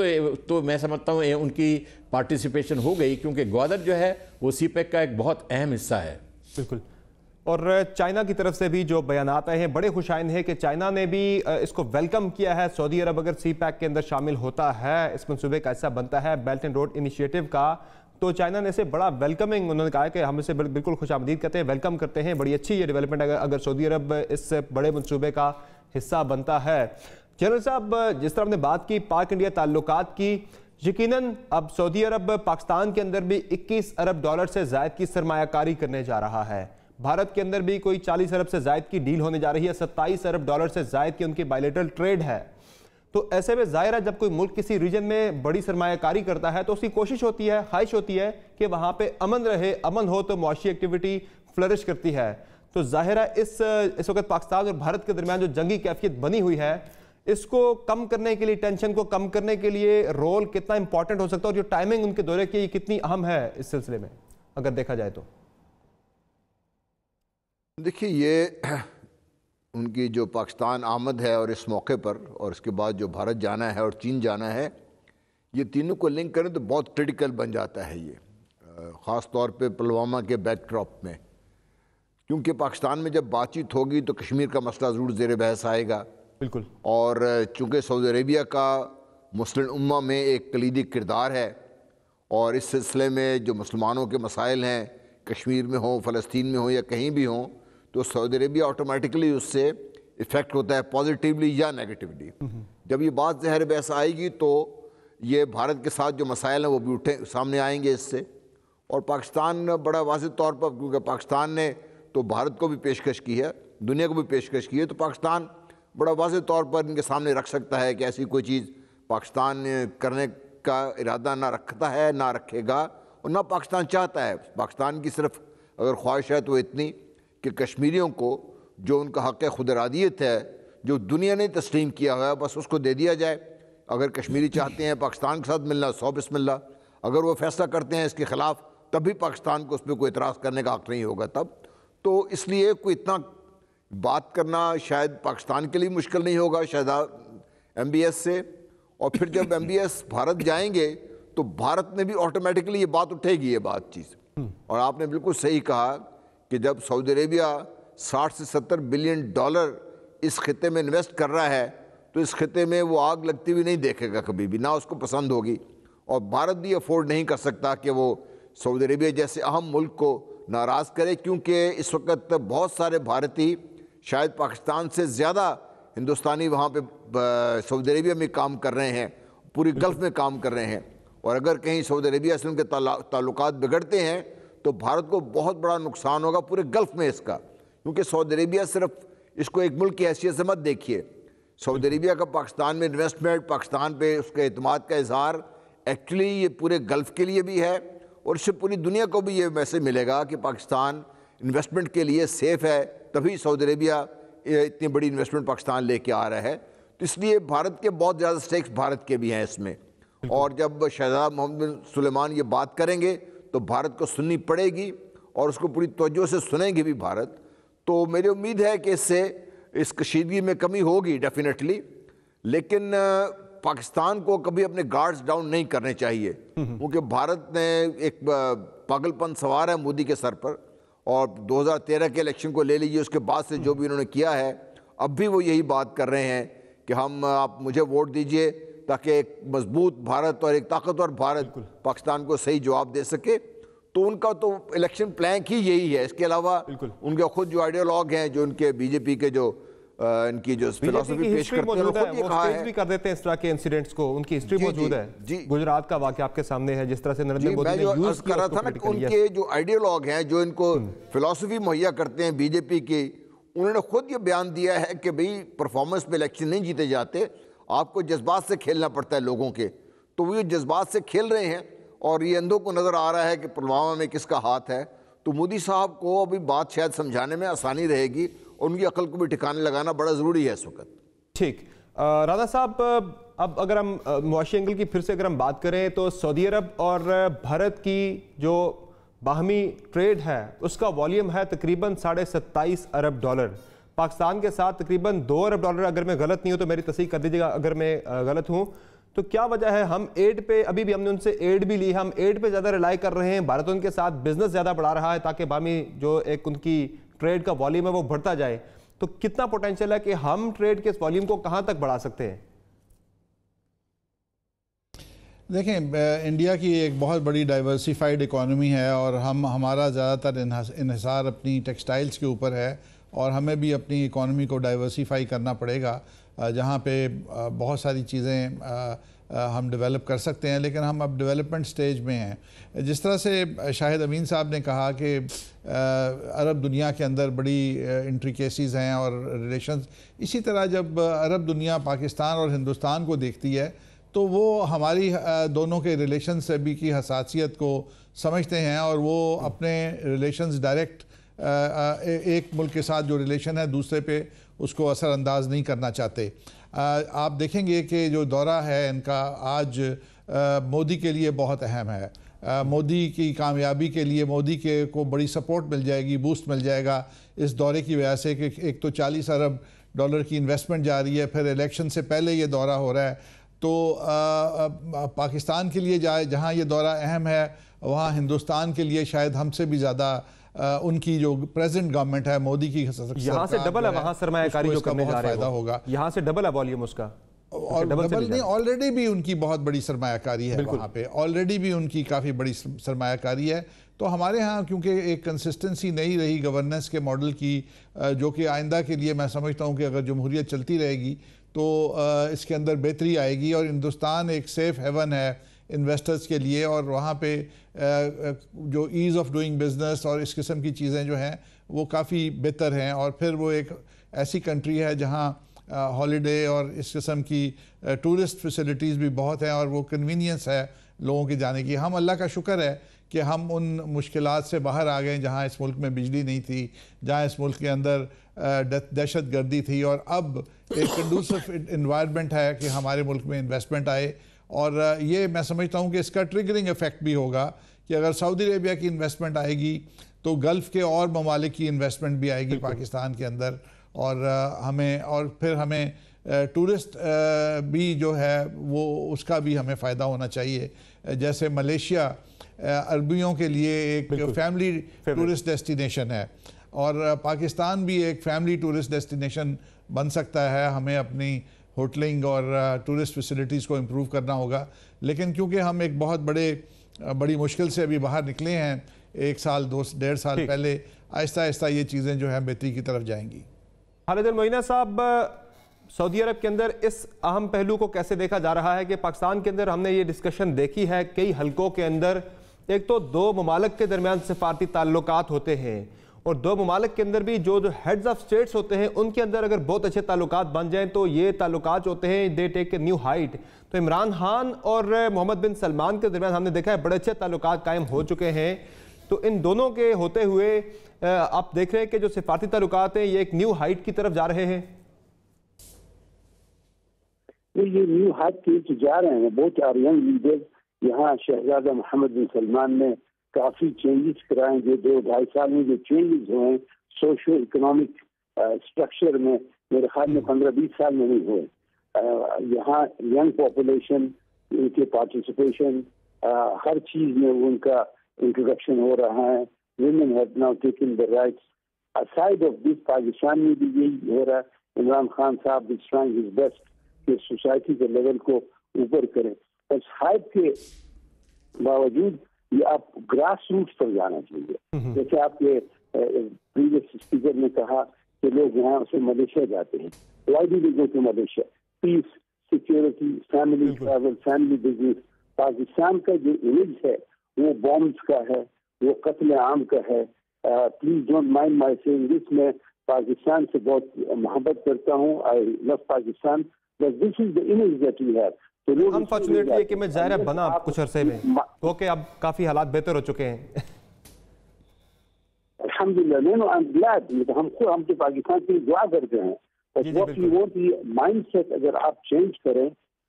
تو میں سمجھتا ہوں ان کی پارٹیسپیشن ہو گئی، کیونکہ گوادر جو ہے وہ سی پیک کا ایک بہت اہم حصہ ہے۔ بالکل۔ اور چائنا کی طرف سے بھی جو بیانات آئے ہیں بڑے خوش آئند ہیں کہ چائنا نے بھی اس کو ویلکم کیا ہے. سعودی عرب اگر سی پیک کے اندر شامل ہوتا ہے, اس منصوبے کا حصہ بنتا ہے بیلٹ اینڈ روڈ انیشیٹو کا, تو چائنا نے اسے بڑا ویلکمنگ, انہوں نے کہا کہ ہم اسے بالکل خوش آمدید کرتے ہیں, ویلکم کرتے ہیں. بڑی اچھی یہ ڈیولپمنٹ اگر سعودی عرب اس بڑے منصوبے کا حصہ بنتا ہے. جنرل صاحب, جس طرح ہم نے بات کی پاک انڈیا تعلقات کی, یقیناً اب سعودی عرب پاکستان کے اندر بھی 21 ارب ڈالر سے زائد کی سرمایہ کاری کرنے جا رہا ہے. بھارت کے اندر بھی کوئی 40 ارب سے زائد کی ڈیل ہونے جا رہی ہے, 27 ارب ڈالر سے زائد کی ان کی بائیلیٹرل ٹریڈ ہے. تو ایسے میں ظاہر ہے جب کوئی ملک کسی ریجن میں بڑی سرمایہ کاری کرتا ہے تو اس کی کوشش ہوتی ہے, خواہش ہوتی ہے کہ وہاں پہ امن رہے, امن ہو تو معاشی ایکٹیویٹی فلرش کرتی ہے. تو ظاہر ہے اس وقت پاکستان اور بھارت کے درمیان جو جنگی کیفیت بنی ہوئی ہے, اس کو کم کرنے کے لیے, ٹینشن کو کم کرنے کے لیے رول کتنا امپورٹنٹ ہو سکتا ہے, اور جو ٹائمنگ ان کے دورے کی یہ کتنی اہم ہے اس سلسلے میں اگر دیکھا جائے تو؟ دیکھیے, یہ ان کی جو پاکستان آمد ہے اور اس موقع پر, اور اس کے بعد جو بھارت جانا ہے اور چین جانا ہے, یہ تینوں کو لنک کریں تو بہت کریٹیکل بن جاتا ہے یہ, خاص طور پہ پلوامہ کے بیک ڈراپ میں. کیونکہ پاکستان میں جب بات چیت ہوگی تو کشمیر کا مسئلہ ضرور زیر بحث آئے گا. بالکل. اور چونکہ سعودی عربیہ کا مسلم امہ میں ایک کلیدی کردار ہے, اور اس سلسلے میں جو مسلمانوں کے مسائل ہیں کشمیر میں ہوں, فلسطین میں ہوں یا کہیں بھی ہوں, تو سعودی عربیہ آٹومیٹکلی اس سے افیکٹ ہوتا ہے پازیٹیولی یا نیگیٹیولی. جب یہ بات زہر بحث آئے گی تو یہ بھارت کے ساتھ جو مسائل ہیں وہ بھی سامنے آئیں گے اس سے. اور پاکستان بڑا واضح طور پر, کیونکہ پاکستان نے تو بھارت کو بھی پیشکش کی ہے, دنیا کو بھی پیشکش کی ہے, تو پاکستان بڑا واضح طور پر ان کے سامنے رکھ سکتا ہے کہ ایسی کوئی چیز پاکستان کرنے کا ارادہ نہ رکھتا ہے, نہ رکھے گا, اور نہ پاکستان چاہتا ہے. پاکستان کی صرف اگر خواہش ہے تو اتنی کہ کشمیریوں کو جو ان کا حق خود ارادیت ہے, جو دنیا نے تسلیم کیا ہوا ہے, بس اس کو دے دیا جائے. اگر کشمیری چاہتے ہیں پاکستان کے ساتھ ملنا, سو بسم اللہ. اگر وہ فیصلہ کرتے ہیں اس کے خلاف, تب بھی پاکستان کو اس پہ کوئی اعتراض کرنے کا حق نہیں ہوگا تب. تو اس لیے کوئی اتنا بات کرنا شاید پاکستان کے لیے مشکل نہیں ہوگا شاید ایم بی ایس سے. اور پھر جب ایم بی ایس بھارت جائیں گے تو بھارت میں بھی آٹومیٹکلی یہ بات اٹھے گی, یہ بات چیز. اور آپ نے بالکل صحیح کہا کہ جب سعودی عربیہ 60 سے 70 بلین ڈالر اس خطے میں انویسٹ کر رہا ہے, تو اس خطے میں وہ آگ لگتی ہوئی نہیں دیکھے گا کبھی بھی, نہ اس کو پسند ہوگی. اور بھارت بھی افورڈ نہیں کر سکتا کہ وہ سعودی عربیہ جیسے اہم ملک کو ناراض کرے, کیونکہ اس وقت بہت سارے بھارتی, شاید پاکستان سے زیادہ ہندوستانی وہاں پہ سعودی عربیہ میں کام کر رہے ہیں, پوری گلف میں کام کر رہے ہیں. اور اگر کہیں سعودی عربیہ سے ان کے تعلقات بگڑتے ہیں تو بھارت کو بہت بڑا نقصان ہوگا پورے گلف میں اس کا. کیونکہ سعودی عربیہ صرف اس کو ایک ملک کی حیثیت سے مت دیکھیے. سعودی عربیہ کا پاکستان میں انویسٹمنٹ, پاکستان پہ اس کے اعتماد کا اظہار ایکچولی یہ پورے گلف کے لیے بھی ہے, اور اس سے پوری دنیا کو بھی یہ میسج ملے گا کہ پاکستان انویسٹمنٹ کے لیے سیف ہے, تبھی سعودی عربیہ اتنی بڑی انویسٹمنٹ پاکستان لے کے آ رہا ہے. تو اس لیے بھارت کے بہت زیادہ سٹیکس بھارت کے بھی ہیں اس میں. اور جب شہزادہ محمد بن سلیمان یہ بات کریں گے تو بھارت کو سننی پڑے گی, اور اس کو پوری توجہ سے سنیں گے بھی بھارت. تو میری امید ہے کہ اس سے اس کشیدگی میں کمی ہوگی ڈیفینیٹلی, لیکن پاکستان کو کبھی اپنے گارڈز ڈاؤن نہیں کرنے چاہیے, کیونکہ بھارت نے ایک پاگل پن سوار ہے مودی کے سر پر. اور 2013 کے الیکشن کو لے لیجیے, اس کے بعد سے جو بھی انہوں نے کیا ہے, اب بھی وہ یہی بات کر رہے ہیں کہ آپ مجھے ووٹ دیجئے تاکہ ایک مضبوط بھارت اور ایک طاقتور بھارت پاکستان کو صحیح جواب دے سکے. تو ان کا تو الیکشن پلان ہی یہی ہے. اس کے علاوہ ان کے خود جو آئیڈیالوگ ہیں, جو ان کے بی جے پی کے جو ان کی جو فلسفی پیش کرتے ہیں, خود یہ کہا ہے, بھی کر دیتے ہیں اس طرح کے انسیڈنٹس کو, ان کی ہسٹری موجود ہے. گجرات کا واقعہ آپ کے سامنے ہے, جس طرح سے نریندر مودی نے یوز کر رہا تھا نا, ان کے جو آئیڈیالوگ ہیں جو ان کو فلسفی مہیا کرتے ہیں بی جے پی کی, انہوں نے خود یہ بیان دیا ہے کہ بھئی پرفارمنس میں الیکشن نہیں جیتے جاتے, آپ کو جذبات سے کھیلنا پڑتا ہے لوگوں کے. تو وہ یہ جذبات سے کھیل رہے ہیں, اور یہ اندھوں کو نظر آ رہا ہے کہ پلوامہ میں کس کا ہاتھ ہے. تو مودی صاحب کو ابھی بات شاید سمجھانے میں آسانی رہے گی, اور ان کی عقل کو بھی ٹھکانے لگانا بڑا ضروری ہے اس وقت. ٹھیک. رانا صاحب, اب اگر ہم معاشی اینگل کی پھر سے اگر ہم بات کریں تو سعودی عرب اور بھارت کی جو باہمی ٹریڈ ہے اس کا والیوم ہے تقریباً 27.5 ارب ڈالر. پاکستان کے ساتھ تقریباً 2 ارب ڈالر, اگر میں غلط نہیں ہوں تو میری تصحیح کر دیجیے گا اگر میں غلط ہوں. تو کیا وجہ ہے ہم ایڈ پہ, ابھی بھی ہم نے ان سے ایڈ بھی لی, ہم ایڈ پہ زیادہ ریلائی کر رہے ہیں, بھارت ان کے ساتھ بزنس زیادہ بڑھا رہا ہے تاکہ باہمی جو ایک ان کی ٹریڈ کا والیوم ہے وہ بڑھتا جائے تو کتنا پوٹینشیل ہے کہ ہم ٹریڈ کے اس والیوم کو کہاں تک بڑھا سکتے ہیں؟ دیکھیں انڈیا کی ایک بہت بڑی ڈائیورسیفائڈ اکانومی ہے اور ہمارا زیادہ تر انحصار اپنی ٹیکسٹائلز کے اوپر ہے اور ہمیں بھی اپنی اکانومی کو ڈائیورسیفائی کرنا پڑے گا جہاں پہ بہت ساری چیزیں ہم ڈیولپ کر سکتے ہیں لیکن ہم اب ڈیولپمنٹ سٹیج میں ہیں. جس طرح سے شاہد امین صاحب نے کہا کہ عرب دنیا کے اندر بڑی انٹریکیسیز ہیں اور ریلیشنز، اسی طرح جب عرب دنیا پاکستان اور ہندوستان کو دیکھتی ہے تو وہ ہماری دونوں کے ریلیشن سے بھی کی حساسیت کو سمجھتے ہیں اور وہ اپنے ریلیشنز ڈائریکٹ ایک ملک کے ساتھ جو ریلیشن ہے دوسرے پہ اس کو اثر انداز نہیں کرنا چاہتے. آپ دیکھیں گے کہ جو دورہ ہے ان کا آج مودی کے لیے بہت اہم ہے. مودی کی کامیابی کے لیے مودی کے کو بڑی سپورٹ مل جائے گی، بوسٹ مل جائے گا اس دورے کی وجہ سے کہ ایک تو $40 ارب کی انویسٹمنٹ جا رہی ہے، پھر الیکشن سے پہلے یہ دورہ ہو رہا ہے. تو پاکستان کے لیے جہاں یہ دورہ اہم ہے وہاں ہندوستان کے لیے شاید ہم سے بھی زیادہ ان کی جو پریزنٹ گورنمنٹ ہے مودی کی یہاں سے ڈبل ہے وہاں سرمایہ کاری جو کرنے جا رہے فائدہ ہوگا. یہاں سے ڈبل ہے والیوم اس کا، اور ڈبل نہیں، آلریڈی بھی ان کی بہت بڑی سرمایہ کاری ہے وہاں پہ، آلریڈی بھی ان کی کافی بڑی سرمایہ کاری ہے. تو ہمارے ہاں کیونکہ ایک کنسسٹنسی نہیں رہی گورننس کے ماڈل کی جو کہ آئندہ کے لیے میں سمجھتا ہوں کہ اگر جمہوریت چلتی رہے گی تو اس کے اندر بہتری آئے گی. اور ہندوستان ایک سیف ہیون ہے انویسٹرز کے لیے اور وہاں پہ جو ایز آف ڈوئنگ بزنس اور اس قسم کی چیزیں جو ہیں وہ کافی بہتر ہیں. اور پھر وہ ایک ایسی کنٹری ہے جہاں ہالیڈے اور اس قسم کی ٹورسٹ فیسلٹیز بھی بہت ہیں اور وہ کنوینئنس ہے لوگوں کے جانے کی. ہم اللہ کا شکر ہے کہ ہم ان مشکلات سے باہر آ گئے جہاں اس ملک میں بجلی نہیں تھی، جہاں اس ملک کے اندر دہشت گردی تھی، اور اب ایک کنڈوسو انوائرمنٹ ہے کہ ہمارے ملک میں انویسٹمنٹ آئے. اور یہ میں سمجھتا ہوں کہ اس کا ٹریگرنگ ایفیکٹ بھی ہوگا کہ اگر سعودی عربیہ کی انویسٹمنٹ آئے گی تو گلف کے اور ممالک کی انویسٹمنٹ بھی آئے گی پاکستان کے اندر، اور پھر ہمیں ٹورسٹ بھی جو ہے وہ اس کا بھی ہمیں فائدہ ہونا چاہیے. جیسے ملیشیا عربیوں کے لیے ایک فیملی ٹورسٹ ڈیسٹینیشن ہے اور پاکستان بھی ایک فیملی ٹورسٹ ڈیسٹینیشن بن سکتا ہے. ہمیں اپنی ہوٹلنگ اور ٹورسٹ فیسلٹیز کو امپروو کرنا ہوگا، لیکن کیونکہ ہم ایک بہت بڑی مشکل سے ابھی باہر نکلے ہیں 1 سال 1.5 سال پہلے، آہستہ آہستہ یہ چیزیں جو ہیں بہتری کی طرف جائیں گی. خالد المعینہ صاحب، سعودی عرب کے اندر اس اہم پہلو کو کیسے دیکھا جا رہا ہے کہ پاکستان کے اندر ہم نے یہ ڈسکشن دیکھی ہے کئی حلقوں کے اندر، ایک تو 2 ممالک کے درمیان سفارتی تعلقات ہوتے ہیں اور 2 ممالک کے اندر بھی جو ہیڈز آف سٹیٹس ہوتے ہیں ان کے اندر اگر بہت اچھے تعلقات بن جائیں تو یہ تعلقات جو ہوتے ہیں دے ٹیک اے نیو ہائٹ. تو عمران خان اور محمد بن سلمان کے درمیان ہم نے دیکھا ہے بڑے اچھے تعلقات قائم ہو چکے ہیں. تو ان دونوں کے ہوتے ہوئے آپ دیکھ رہے ہیں کہ جو سفارتی تعلقات ہیں یہ ایک نیو ہائٹ کی طرف جا رہے ہیں. یہ نیو ہائٹ کی جا رہے ہیں بہت سارے ینگ لیڈرز. یہاں شہزادہ محمد بن سلمان نے کافی چینجز کرائے، جو 2-2.5 سال میں جو چینجز ہوئے ہیں سوشو اکنامک اسٹرکچر میں میرے خیال میں 15-20 سال میں نہیں ہوئے. یہاں ینگ پاپولیشن ان کے پارٹیسپیشن ہر چیز میں ان کا انٹروڈکشن ہو رہا ہے. Women have now taken the rights. Aside of this Pakistan میں بھی یہی ہو رہا ہے. عمران خان صاحب از ٹرائنگ ہز بیسٹ کہ سوسائٹی کے لیول کو اوپر کریں. اس ہائپ کے باوجود یہ آپ گراس روٹس پر جانا چاہیے. جیسے آپ کے پریویس اسپیکر نے کہا کہ لوگ یہاں سے ملیشیا جاتے ہیں. Why do they go to Malaysia? Peace, security, family travel, family business. Pakistan کا جو امیج ہے وہ بامبس کا ہے، وہ قتل عام کا ہے. Please don't mind my saying this. میں پاکستان سے بہت محبت کرتا ہوں. I love Pakistan, but this is the image that we have. Unfortunately یہ کہ میں ظاہر بنا کچھ عرصے میں تو کہ اب کافی حالات بہتر ہو چکے ہیں. الحمدللہ. نہیں I'm glad. ہم تو پاکستان کی دعا کرتے ہیں. But what you want is mindset اگر آپ چینج کریں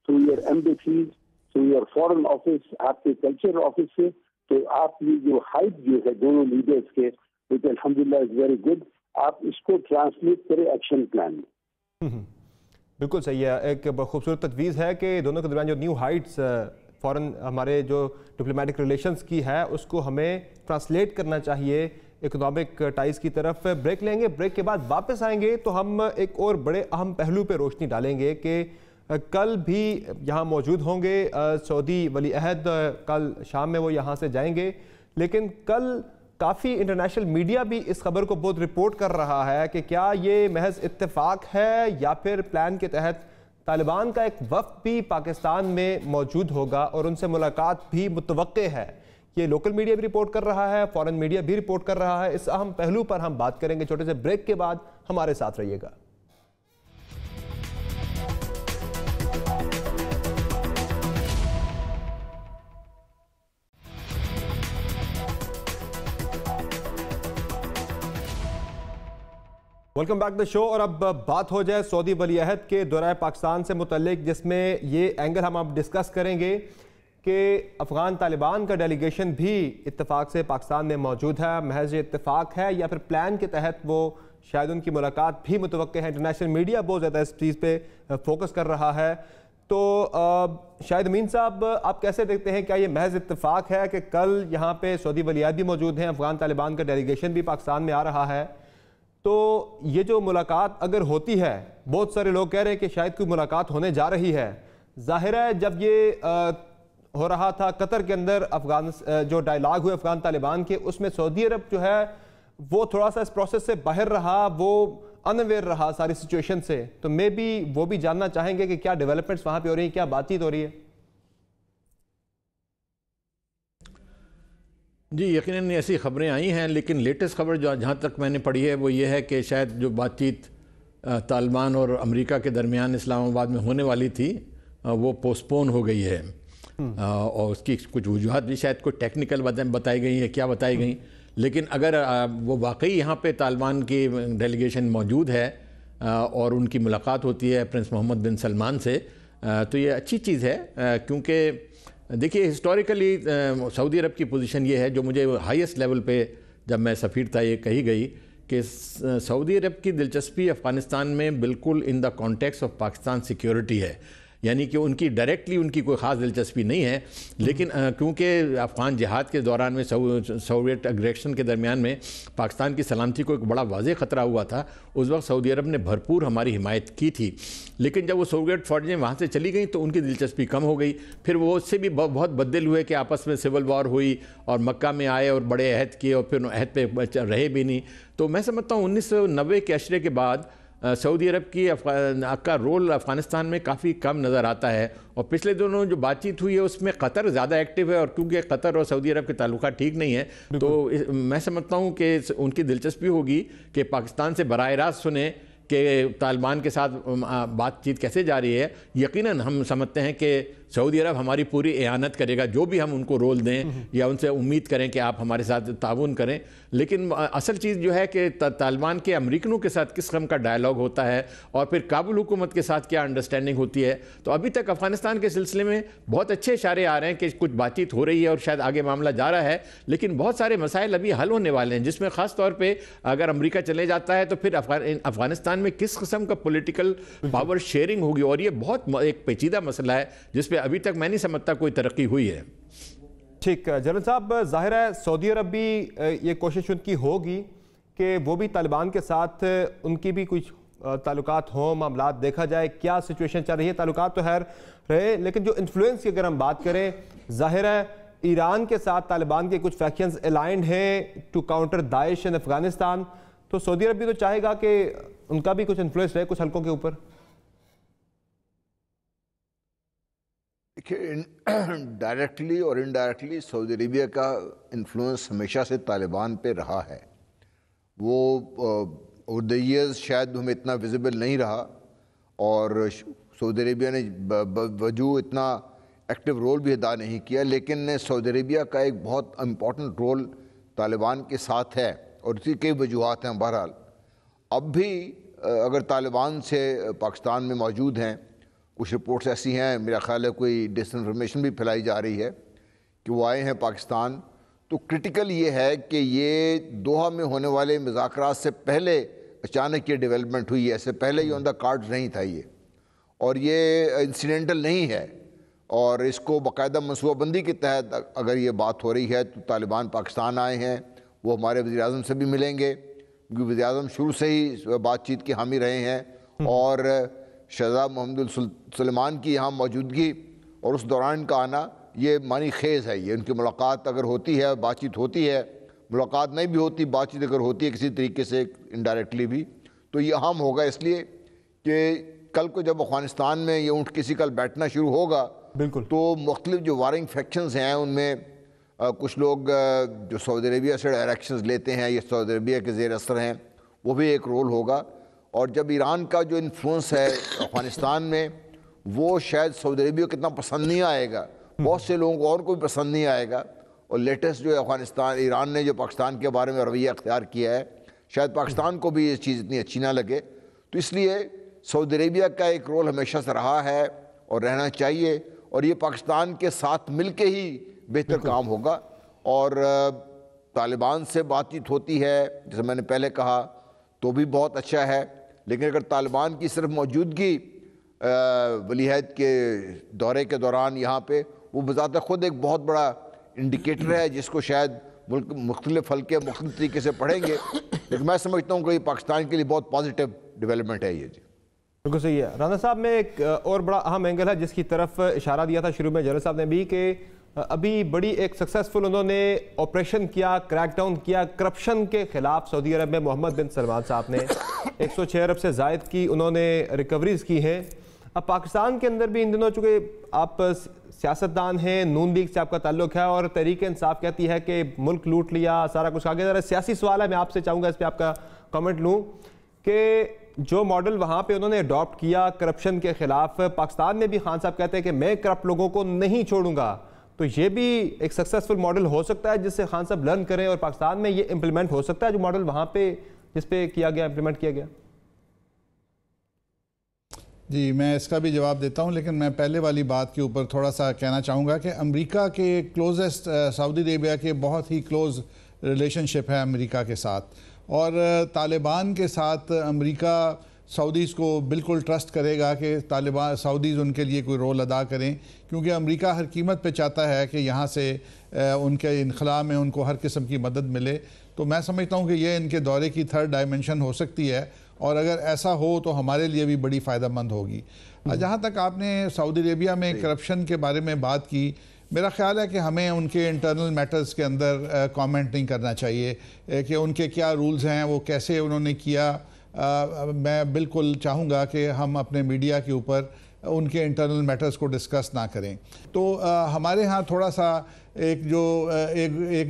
through your embassies, through your foreign office, آپ کے کلچر آفس سے، تو آپ یہ جو ہائپ جو ہے دونوں لیڈرز کے which الحمدللہ is very good، آپ اس کو ٹرانسلیٹ کریں ایکشن پلان میں. بالکل صحیح ہے. ایک خوبصورت تجویز ہے کہ دونوں کے درمیان جو نیو ہائٹس فورن ہمارے جو ڈپلومیٹک ریلیشنز کی ہے اس کو ہمیں ٹرانسلیٹ کرنا چاہیے اکنامک ٹائز کی طرف بریک لیں گے. بریک کے بعد واپس آئیں گے تو ہم ایک اور بڑے اہم پہلو پہ روشنی ڈالیں گے کہ کل بھی یہاں موجود ہوں گے سعودی ولی عہد. کل شام میں وہ یہاں سے جائیں گے, لیکن کل کافی انٹرنیشنل میڈیا بھی اس خبر کو بہت رپورٹ کر رہا ہے کہ کیا یہ محض اتفاق ہے یا پھر پلان کے تحت طالبان کا ایک وفد بھی پاکستان میں موجود ہوگا اور ان سے ملاقات بھی متوقع ہے. یہ لوکل میڈیا بھی رپورٹ کر رہا ہے, فورن میڈیا بھی رپورٹ کر رہا ہے. اس اہم پہلو پر ہم بات کریں گے. چھوٹے سے بریک کے بعد ہمارے ساتھ رہیے گا. ویلکم بیک دا شو. اور اب بات ہو جائے سعودی ولی عہد کے دورہ پاکستان سے متعلق, جس میں یہ اینگل ہم اب ڈسکس کریں گے کہ افغان طالبان کا ڈیلیگیشن بھی اتفاق سے پاکستان میں موجود ہے. محض اتفاق ہے یا پھر پلان کے تحت وہ شاید ان کی ملاقات بھی متوقع ہے. انٹرنیشنل میڈیا بہت زیادہ اس چیز پہ فوکس کر رہا ہے. تو شاہد امین صاحب, آپ کیسے دیکھتے ہیں, کیا یہ محض اتفاق ہے کہ کل یہاں پہ سعودی ولی عہد بھی موجود ہیں, افغان طالبان کا ڈیلیگیشن بھی پاکستان میں آ رہا ہے, تو یہ جو ملاقات اگر ہوتی ہے, بہت سارے لوگ کہہ رہے ہیں کہ شاید کوئی ملاقات ہونے جا رہی ہے. ظاہر ہے جب یہ ہو رہا تھا قطر کے اندر جو ڈائیلاگ ہوئے افغان طالبان کے, اس میں سعودی عرب جو ہے وہ تھوڑا سا اس پروسیس سے باہر رہا, وہ انویئر رہا ساری سچویشن سے. تو میں بھی وہ بھی جاننا چاہیں گے کہ کیا ڈیولپمنٹس وہاں پہ ہو رہی ہیں, کیا بات چیت ہو رہی ہے. جی یقیناً ایسی خبریں آئی ہیں, لیکن لیٹسٹ خبر جہاں تک میں نے پڑھی ہے وہ یہ ہے کہ شاید جو بات چیت طالبان اور امریکہ کے درمیان اسلام آباد میں ہونے والی تھی وہ پوسٹپون ہو گئی ہے, اور اس کی کچھ وجوہات بھی شاید کوئی ٹیکنیکل بتائی گئی ہیں, کیا بتائی گئیں. لیکن اگر وہ واقعی یہاں پہ طالبان کی ڈیلیگیشن موجود ہے اور ان کی ملاقات ہوتی ہے پرنس محمد بن سلمان سے, تو یہ اچھی چیز ہے. کیونکہ دیکھیے ہسٹوریکلی سعودی عرب کی پوزیشن یہ ہے, جو مجھے ہائیسٹ لیول پہ جب میں سفیر تھا یہ کہی گئی کہ سعودی عرب کی دلچسپی افغانستان میں بالکل in the context of Pakistan security ہے. یعنی کہ ان کی ڈائریکٹلی ان کی کوئی خاص دلچسپی نہیں ہے, لیکن کیونکہ افغان جہاد کے دوران میں سوویٹ اگریشن کے درمیان میں پاکستان کی سلامتی کو ایک بڑا واضح خطرہ ہوا تھا, اس وقت سعودی عرب نے بھرپور ہماری حمایت کی تھی. لیکن جب وہ سوویٹ فوجیں وہاں سے چلی گئیں تو ان کی دلچسپی کم ہو گئی. پھر وہ اس سے بھی بہت بدل ہوئے کہ آپس میں سول وار ہوئی اور مکہ میں آئے اور بڑے عہد کیے اور پھر عہد پہ رہے بھی نہیں. تو میں سمجھتا ہوں 1990 کے عشرے کے بعد سعودی عرب کا رول افغانستان میں کافی کم نظر آتا ہے. اور پچھلے دونوں جو بات چیت ہوئی ہے اس میں قطر زیادہ ایکٹیو ہے, اور کیونکہ قطر اور سعودی عرب کے تعلقات ٹھیک نہیں ہیں تو میں سمجھتا ہوں کہ ان کی دلچسپی ہوگی کہ پاکستان سے براہ راست سنیں کہ طالبان کے ساتھ بات چیت کیسے جاری ہے. یقیناً ہم سمجھتے ہیں کہ سعودی عرب ہماری پوری اعانت کرے گا, جو بھی ہم ان کو رول دیں یا ان سے امید کریں کہ آپ ہمارے ساتھ تعاون کریں. لیکن اصل چیز جو ہے کہ طالبان کے امریکنوں کے ساتھ کس قسم کا ڈائیلاگ ہوتا ہے اور پھر کابل حکومت کے ساتھ کیا انڈرسٹینڈنگ ہوتی ہے. تو ابھی تک افغانستان کے سلسلے میں بہت اچھے اشارے آ رہے ہیں کہ کچھ بات چیت ہو رہی ہے اور شاید آگے معاملہ جا رہا ہے, لیکن بہت سارے مسائل ابھی حل ہونے والے ہیں, جس میں خاص طور پہ اگر امریکہ چلے جاتا ہے تو پھر افغانستان میں کس قسم کا پولیٹیکل پاور شیئرنگ ہوگی. اور یہ بہت ایک پیچیدہ مسئلہ ہے جس پہ ابھی تک میں نہیں سمجھتا کوئی ترقی ہوئی ہے. ٹھیک, جنرل صاحب ظاہر ہے سعودی عرب بھی یہ کوشش ان کی ہوگی کہ وہ بھی طالبان کے ساتھ ان کی بھی کچھ تعلقات ہوں, معاملات دیکھا جائے کیا سچویشن چل رہی ہے. تعلقات تو خیر رہے, لیکن جو انفلوئنس کی اگر ہم بات کریں, ظاہر ہے ایران کے ساتھ طالبان کے کچھ فیکشنز الائنڈ ہیں ٹو کاؤنٹر داعش ان افغانستان, تو سعودی عرب بھی تو چاہے گا کہ ان کا بھی کچھ انفلوئنس رہے کچھ حلقوں کے اوپر. ڈائریکٹلی اور انڈائریکٹلی سعودی عربیہ کا انفلوئنس ہمیشہ سے طالبان پہ رہا ہے. وہ اوور دی ایئرز شاید ہمیں اتنا ویزیبل نہیں رہا, اور سعودی عربیہ نے وجوہ اتنا ایکٹیو رول بھی ادا نہیں کیا, لیکن سعودی عربیہ کا ایک بہت امپورٹنٹ رول طالبان کے ساتھ ہے, اور اسی کئی وجوہات ہیں. بہرحال اب بھی اگر طالبان سے پاکستان میں موجود ہیں, کچھ رپورٹس ایسی ہیں, میرا خیال ہے کوئی ڈس انفارمیشن بھی پھیلائی جا رہی ہے کہ وہ آئے ہیں پاکستان, تو کرٹیکل یہ ہے کہ یہ دوحہ میں ہونے والے مذاکرات سے پہلے اچانک یہ ڈیولپمنٹ ہوئی ہے, اس سے پہلے یہ آن دا کارڈ نہیں تھا یہ, اور یہ انسیڈنٹل نہیں ہے. اور اس کو باقاعدہ منصوبہ بندی کے تحت اگر یہ بات ہو رہی ہے تو طالبان پاکستان آئے ہیں, وہ ہمارے وزیر اعظم سے بھی ملیں گے، کیونکہ وزیر اعظم شروع سے ہی بات چیت کی حامی رہے ہیں، اور شہزادہ محمد بن سلمان کی یہاں موجودگی اور اس دوران کا آنا یہ معنی خیز ہے. یہ ان کی ملاقات اگر ہوتی ہے، بات چیت ہوتی ہے، ملاقات نہیں بھی ہوتی، بات چیت اگر ہوتی ہے کسی طریقے سے انڈائریکٹلی بھی، تو یہ اہم ہوگا، اس لیے کہ کل کو جب افغانستان میں یہ اونٹ کسی کل بیٹھنا شروع ہوگا بالکل تو مختلف جو وارنگ فیکشنز ہیں ان میں کچھ لوگ جو سعودی عربیہ سے ڈائریکشنز لیتے ہیں یا سعودی عربیہ کے زیر اثر ہیں، وہ بھی ایک رول ہوگا. اور جب ایران کا جو انفلوئنس ہے افغانستان میں وہ شاید سعودی عربیہ کو کتنا پسند نہیں آئے گا، بہت سے لوگوں کو اور کوئی پسند نہیں آئے گا. اور لیٹسٹ جو افغانستان ایران نے جو پاکستان کے بارے میں رویہ اختیار کیا ہے، شاید پاکستان کو بھی یہ چیز اتنی اچھی نہ لگے. تو اس لیے سعودی عربیہ کا ایک رول ہمیشہ سے رہا ہے اور رہنا چاہیے، اور یہ پاکستان کے ساتھ مل کے ہی بہتر کام ہوگا. اور طالبان سے بات چیت ہوتی ہے جیسے میں نے پہلے کہا تو بھی بہت اچھا ہے، لیکن اگر طالبان کی صرف موجودگی ولی عہد کے دورے کے دوران یہاں پہ، وہ بذات خود ایک بہت بڑا انڈیکیٹر ہے جس کو شاید ملک مختلف حلقے مختلف طریقے سے پڑھیں گے، لیکن میں سمجھتا ہوں کہ یہ پاکستان کے لیے بہت پازیٹیو ڈیولپمنٹ ہے. یہ جی بالکل صحیح ہے. رانا صاحب میں ایک اور بڑا اہم اینگل ہے جس کی طرف اشارہ دیا تھا شروع میں جنرل صاحب نے بھی، کہ ابھی بڑی ایک سکسیسفل انہوں نے آپریشن کیا، کریک ڈاؤن کیا کرپشن کے خلاف سعودی عرب میں. محمد بن سلمان صاحب نے 106 ارب سے زائد کی انہوں نے ریکوریز کی ہیں. اب پاکستان کے اندر بھی ان دنوں چونکہ آپ سیاستدان ہیں، نون لیگ سے آپ کا تعلق ہے اور تحریک انصاف کہتی ہے کہ ملک لوٹ لیا، سارا کچھ آگے. ذرا سیاسی سوال ہے، میں آپ سے چاہوں گا اس پہ آپ کا کمنٹ لوں کہ جو ماڈل وہاں پہ انہوں نے اڈاپٹ کیا کرپشن کے خلاف، پاکستان میں بھی خان صاحب کہتے ہیں کہ میں کرپٹ لوگوں کو نہیں چھوڑوں گا، تو یہ بھی ایک سکسیسفل ماڈل ہو سکتا ہے جس سے خان صاحب لرن کریں اور پاکستان میں یہ امپلیمنٹ ہو سکتا ہے جو ماڈل وہاں پہ جس پہ کیا گیا امپلیمنٹ کیا گیا. جی میں اس کا بھی جواب دیتا ہوں، لیکن میں پہلے والی بات کے اوپر تھوڑا سا کہنا چاہوں گا کہ امریکہ کے کلوزسٹ سعودی عربیہ کے بہت ہی کلوز ریلیشن شپ ہے امریکہ کے ساتھ، اور طالبان کے ساتھ امریکہ سعودیز کو بالکل ٹرسٹ کرے گا کہ طالبان سعودیز ان کے لیے کوئی رول ادا کریں، کیونکہ امریکہ ہر قیمت پہ چاہتا ہے کہ یہاں سے ان کے انخلاء میں ان کو ہر قسم کی مدد ملے. تو میں سمجھتا ہوں کہ یہ ان کے دورے کی تھرڈ ڈائمنشن ہو سکتی ہے، اور اگر ایسا ہو تو ہمارے لیے بھی بڑی فائدہ مند ہوگی. جہاں تک آپ نے سعودی عربیہ میں کرپشن کے بارے میں بات کی، میرا خیال ہے کہ ہمیں ان کے انٹرنل میٹرز کے اندر کامنٹ نہیں کرنا چاہیے کہ ان کے کیا رولز ہیں، وہ کیسے انہوں نے کیا. میں بالکل چاہوں گا کہ ہم اپنے میڈیا کے اوپر ان کے انٹرنل میٹرز کو ڈسکس نہ کریں. تو ہمارے ہاں تھوڑا سا ایک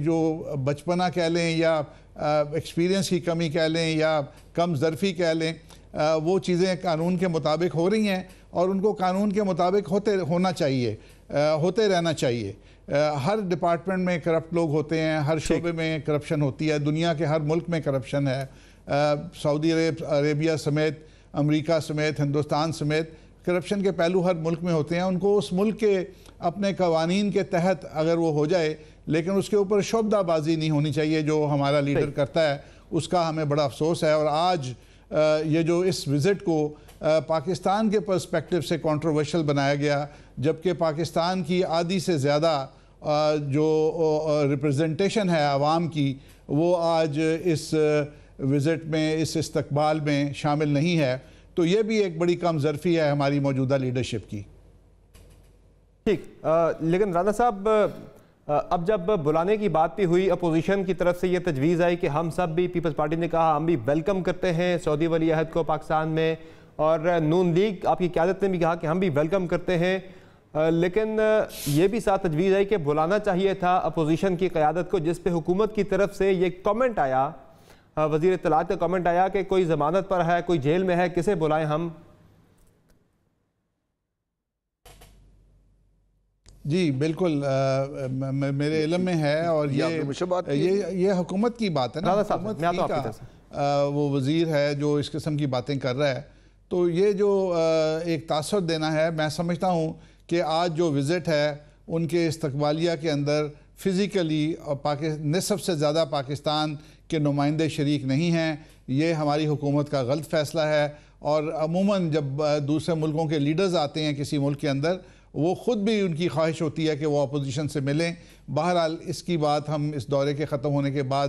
جو بچپنا کہہ لیں یا ایکسپیرینس کی کمی کہہ لیں یا کم ظرفی کہہ لیں، وہ چیزیں قانون کے مطابق ہو رہی ہیں اور ان کو قانون کے مطابق ہوتے رہنا چاہیے. ہر ڈپارٹمنٹ میں کرپٹ لوگ ہوتے ہیں، ہر شعبے میں کرپشن ہوتی ہے، دنیا کے ہر ملک میں کرپشن ہے. سعودی عربیہ سمیت، امریکہ سمیت، ہندوستان سمیت کرپشن کے پہلو ہر ملک میں ہوتے ہیں. ان کو اس ملک کے اپنے قوانین کے تحت اگر وہ ہو جائے، لیکن اس کے اوپر شعبدہ بازی نہیں ہونی چاہیے جو ہمارا لیڈر کرتا ہے. اس کا ہمیں بڑا افسوس ہے. اور آج یہ جو اس وزٹ کو پاکستان کے پرسپیکٹیو سے کنٹروورشل بنایا گیا، جبکہ پاکستان کی آدھی سے زیادہ جو ریپرزنٹیشن ہے عوام کی، وہ آج اس وزٹ میں، اس استقبال میں شامل نہیں ہے. تو یہ بھی ایک بڑی کم ظرفی ہے ہماری موجودہ لیڈرشپ کی. ٹھیک، لیکن رانا صاحب اب جب بلانے کی بات بھی ہوئی، اپوزیشن کی طرف سے یہ تجویز آئی کہ ہم سب بھی، پیپلز پارٹی نے کہا ہم بھی ویلکم کرتے ہیں سعودی ولی عہد کو پاکستان میں، اور نون لیگ آپ کی قیادت نے بھی کہا کہ ہم بھی ویلکم کرتے ہیں، لیکن یہ بھی ساتھ تجویز آئی کہ بلانا چاہیے تھا اپوزیشن کی قیادت کو، جس پہ حکومت کی طرف سے یہ کامنٹ آیا، وزیر اطلاعات کا کامنٹ آیا کہ کوئی ضمانت پر ہے، کوئی جیل میں ہے، کسے بلائیں ہم. جی بالکل میرے علم میں ہے، اور یہ حکومت کی بات ہے نا، حکومت کا وہ وزیر ہے جو اس قسم کی باتیں کر رہا ہے. تو یہ جو ایک تاثر دینا ہے، میں سمجھتا ہوں کہ آج جو وزٹ ہے ان کے استقبالیہ کے اندر فزیکلی نصف سے زیادہ پاکستان کے نمائندے شریک نہیں ہیں. یہ ہماری حکومت کا غلط فیصلہ ہے. اور عموماً جب دوسرے ملکوں کے لیڈرز آتے ہیں کسی ملک کے اندر، وہ خود بھی ان کی خواہش ہوتی ہے کہ وہ اپوزیشن سے ملیں. بہرحال اس کی بات ہم اس دورے کے ختم ہونے کے بعد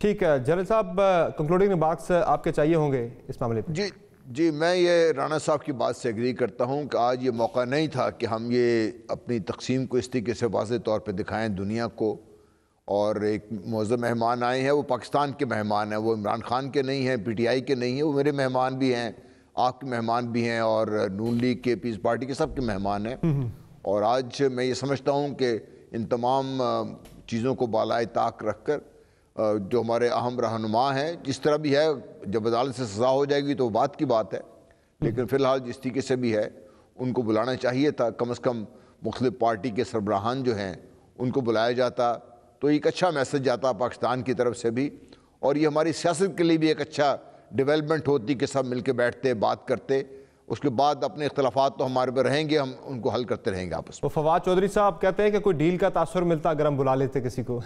ٹھیک ہے جنرل صاحب، کنکلوڈنگ ریمارکس آپ کے چاہیے ہوں گے اس معاملے پہ؟ جی میں یہ رانا صاحب کی بات سے ایگری کرتا ہوں کہ آج یہ موقع نہیں تھا کہ ہم یہ اپنی تقسیم کو اس طریقے سے واضح طور پہ دکھائیں دنیا کو، اور ایک معزز مہمان آئے ہیں، وہ پاکستان کے مہمان ہیں، وہ عمران خان کے نہیں ہیں، پی ٹی آئی کے نہیں ہیں، وہ میرے مہمان بھی ہیں، آپ کے مہمان بھی ہیں، اور نون لیگ کے، پیس پارٹی کے، سب کے مہمان ہیں۔ اور آج میں یہ سمجھتا ہوں کہ ان تمام چیزوں کو بالائے طاق رکھ کر جو ہمارے اہم رہنما ہیں، جس طرح بھی ہے، جب عدالت سے سزا ہو جائے گی تو بات کی بات ہے، لیکن فی الحال جس طریقے سے بھی ہے ان کو بلانا چاہیے تھا، کم از کم مختلف پارٹی کے سربراہان جو ہیں ان کو بلایا جاتا تو ایک اچھا میسج جاتا پاکستان کی طرف سے بھی، اور یہ ہماری سیاست کے لیے بھی ایک اچھا ڈیولپمنٹ ہوتی کہ سب مل کے بیٹھتے بات کرتے، اس کے بعد اپنے اختلافات تو ہمارے پہ رہیں گے، ہم ان کو حل کرتے رہیں گے آپس میں۔ فواد چودھری صاحب کہتے ہیں کہ کوئی ڈیل کا تاثر ملتا اگر ہم بلا لیتے کسی کو؟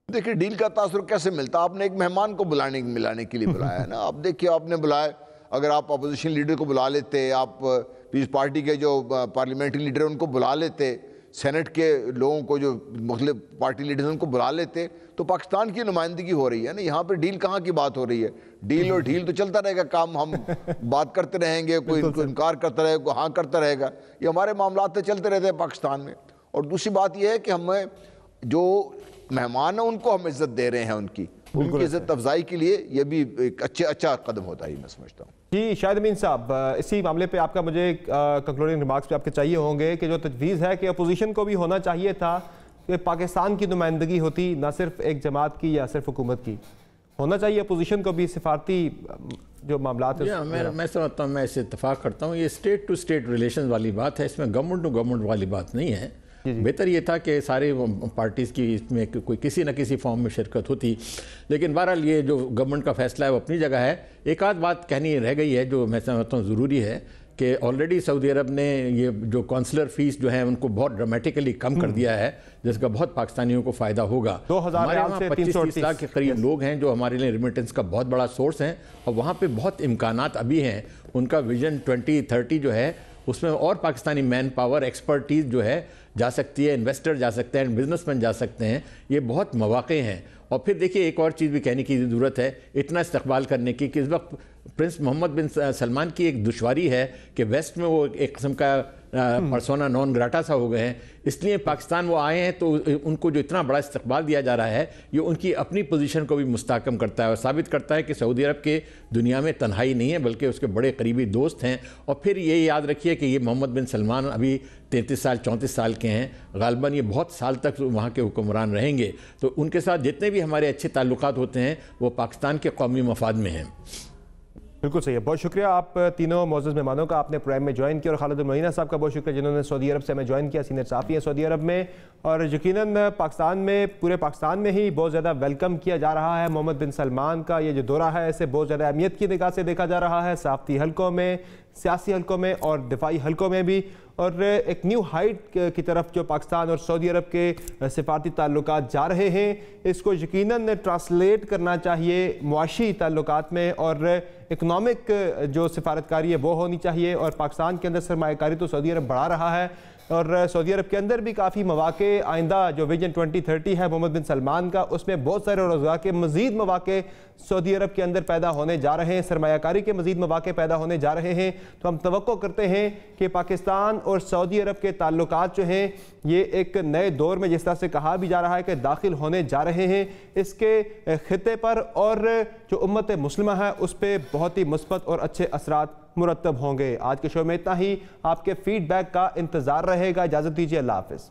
دیکھیں ڈیل کا تاثر کیسے ملتا؟ آپ نے ایک مہمان کو ملانے کے لیے بلایا ہے نا، آپ دیکھیے آپ نے بلایا، اگر آپ اپوزیشن لیڈر کو بلا لیتے، آپ پیس پارٹی کے جو پارلیمنٹری لیڈر ان کو بلا لیتے، سینٹ کے لوگوں کو جو مختلف پارٹی لیڈر ان کو بلا لیتے، تو پاکستان کی نمائندگی ہو رہی ہے نا، یہاں پہ ڈیل کہاں کی بات ہو رہی ہے؟ ڈیل اور ڈھیل تو چلتا رہے گا کام، ہم بات کرتے رہیں گے، کوئی انکار کرتا رہے گا، کوئی ہاں کرتا رہے گا، یہ ہمارے معاملات چلتے رہتے ہیں پاکستان میں۔ اور دوسری بات یہ ہے کہ ہمیں جو مہمان ہیں ان کو ہم عزت دے رہے ہیں، ان کی عزت افزائی کے لیے یہ بھی ایک اچھا قدم ہوتا ہے، میں سمجھتا ہوں۔ جی شاہد امین صاحب، اسی معاملے پہ آپ کا مجھے کنکلوڈنگ ریمارکس پہ آپ کے چاہیے ہوں گے کہ جو تجویز ہے کہ اپوزیشن کو بھی ہونا چاہیے تھا کہ پاکستان کی نمائندگی ہوتی، نہ صرف ایک جماعت کی یا صرف حکومت کی، ہونا چاہیے اپوزیشن کو بھی سفارتی جو معاملات ہیں۔ میں سمجھتا ہوں، میں اس سے اتفاق کرتا ہوں، یہ اسٹیٹ ٹو اسٹیٹ ریلیشن والی بات ہے، اس میں گورنمنٹ ٹو گورنمنٹ والی بات نہیں ہے۔ بہتر یہ تھا کہ سارے پارٹیز کی اس میں کوئی کسی نہ کسی فارم میں شرکت ہوتی، لیکن بہرحال یہ جو گورنمنٹ کا فیصلہ ہے وہ اپنی جگہ ہے۔ ایک آدھ بات کہنی رہ گئی ہے جو میں سمجھتا ہوں ضروری ہے کہ آلریڈی سعودی عرب نے یہ جو کونسلر فیس جو ہیں ان کو بہت ڈرامیٹیکلی کم کر دیا ہے، جس کا بہت پاکستانیوں کو فائدہ ہوگا۔ ہمارے وہاں 25-30 لاکھ کے قریب لوگ ہیں جو ہمارے لیے ریمیٹنس کا بہت بڑا سورس ہیں، اور وہاں پہ بہت امکانات ابھی ہیں۔ ان کا ویژن 2030 جو ہے اس میں اور پاکستانی مین پاور ایکسپرٹیز جو ہے جا سکتی ہے، انویسٹر جا سکتے ہیں، بزنس مین جا سکتے ہیں، یہ بہت مواقع ہیں۔ اور پھر دیکھیے ایک اور چیز بھی کہنے کی ضرورت ہے اتنا استقبال کرنے کی کہ اس وقت پرنس محمد بن سلمان کی ایک دشواری ہے کہ ویسٹ میں وہ ایک قسم کا پرسونا نون گراٹا سا ہو گئے ہیں، اس لیے پاکستان وہ آئے ہیں تو ان کو جو اتنا بڑا استقبال دیا جا رہا ہے یہ ان کی اپنی پوزیشن کو بھی مستحکم کرتا ہے اور ثابت کرتا ہے کہ سعودی عرب کے دنیا میں تنہائی نہیں ہے بلکہ اس کے بڑے قریبی دوست ہیں۔ اور پھر یہ یاد رکھیے کہ یہ محمد بن سلمان ابھی 33-34 سال کے ہیں، غالباً یہ بہت سال تک وہاں کے حکمران رہیں گے، تو ان کے ساتھ جتنے بھی ہمارے اچھے تعلقات ہوتے ہیں وہ پاکستان کے قومی مفاد میں ہیں۔ بالکل صحیح ہے، بہت شکریہ آپ تینوں معزز مہمانوں کا، آپ نے پروگرام میں جوائن کیا، اور خالد المعینہ صاحب کا بہت شکریہ جنہوں نے سعودی عرب سے ہمیں جوائن کیا، سینئر صحافی ہیں سعودی عرب میں، اور یقیناً پاکستان میں پورے پاکستان میں ہی بہت زیادہ ویلکم کیا جا رہا ہے محمد بن سلمان کا یہ جو دورہ ہے، اسے بہت زیادہ اہمیت کی نگاہ سے دیکھا جا رہا ہے، صحافتی حلقوں میں، سیاسی حلقوں میں اور دفاعی حلقوں میں بھی، اور ایک نیو ہائٹ کی طرف جو پاکستان اور سعودی عرب کے سفارتی تعلقات جا رہے ہیں، اس کو یقیناً ٹرانسلیٹ کرنا چاہیے معاشی تعلقات میں، اور اکنامک جو سفارتکاری ہے وہ ہونی چاہیے، اور پاکستان کے اندر سرمایہ کاری تو سعودی عرب بڑھا رہا ہے، اور سعودی عرب کے اندر بھی کافی مواقع آئندہ جو ویژن 2030 ہے محمد بن سلمان کا، اس میں بہت سارے روزگار کے مزید مواقع سعودی عرب کے اندر پیدا ہونے جا رہے ہیں، سرمایہ کاری کے مزید مواقع پیدا ہونے جا رہے ہیں، تو ہم توقع کرتے ہیں کہ پاکستان اور سعودی عرب کے تعلقات جو ہیں یہ ایک نئے دور میں، جس طرح سے کہا بھی جا رہا ہے کہ داخل ہونے جا رہے ہیں، اس کے خطے پر اور جو امت مسلمہ ہے اس پہ بہت ہی مثبت اور اچھے اثرات مرتب ہوں گے۔ آج کے شو میں اتنا ہی، آپ کے فیڈ بیک کا انتظار رہے گا، اجازت دیجیے، اللہ حافظ۔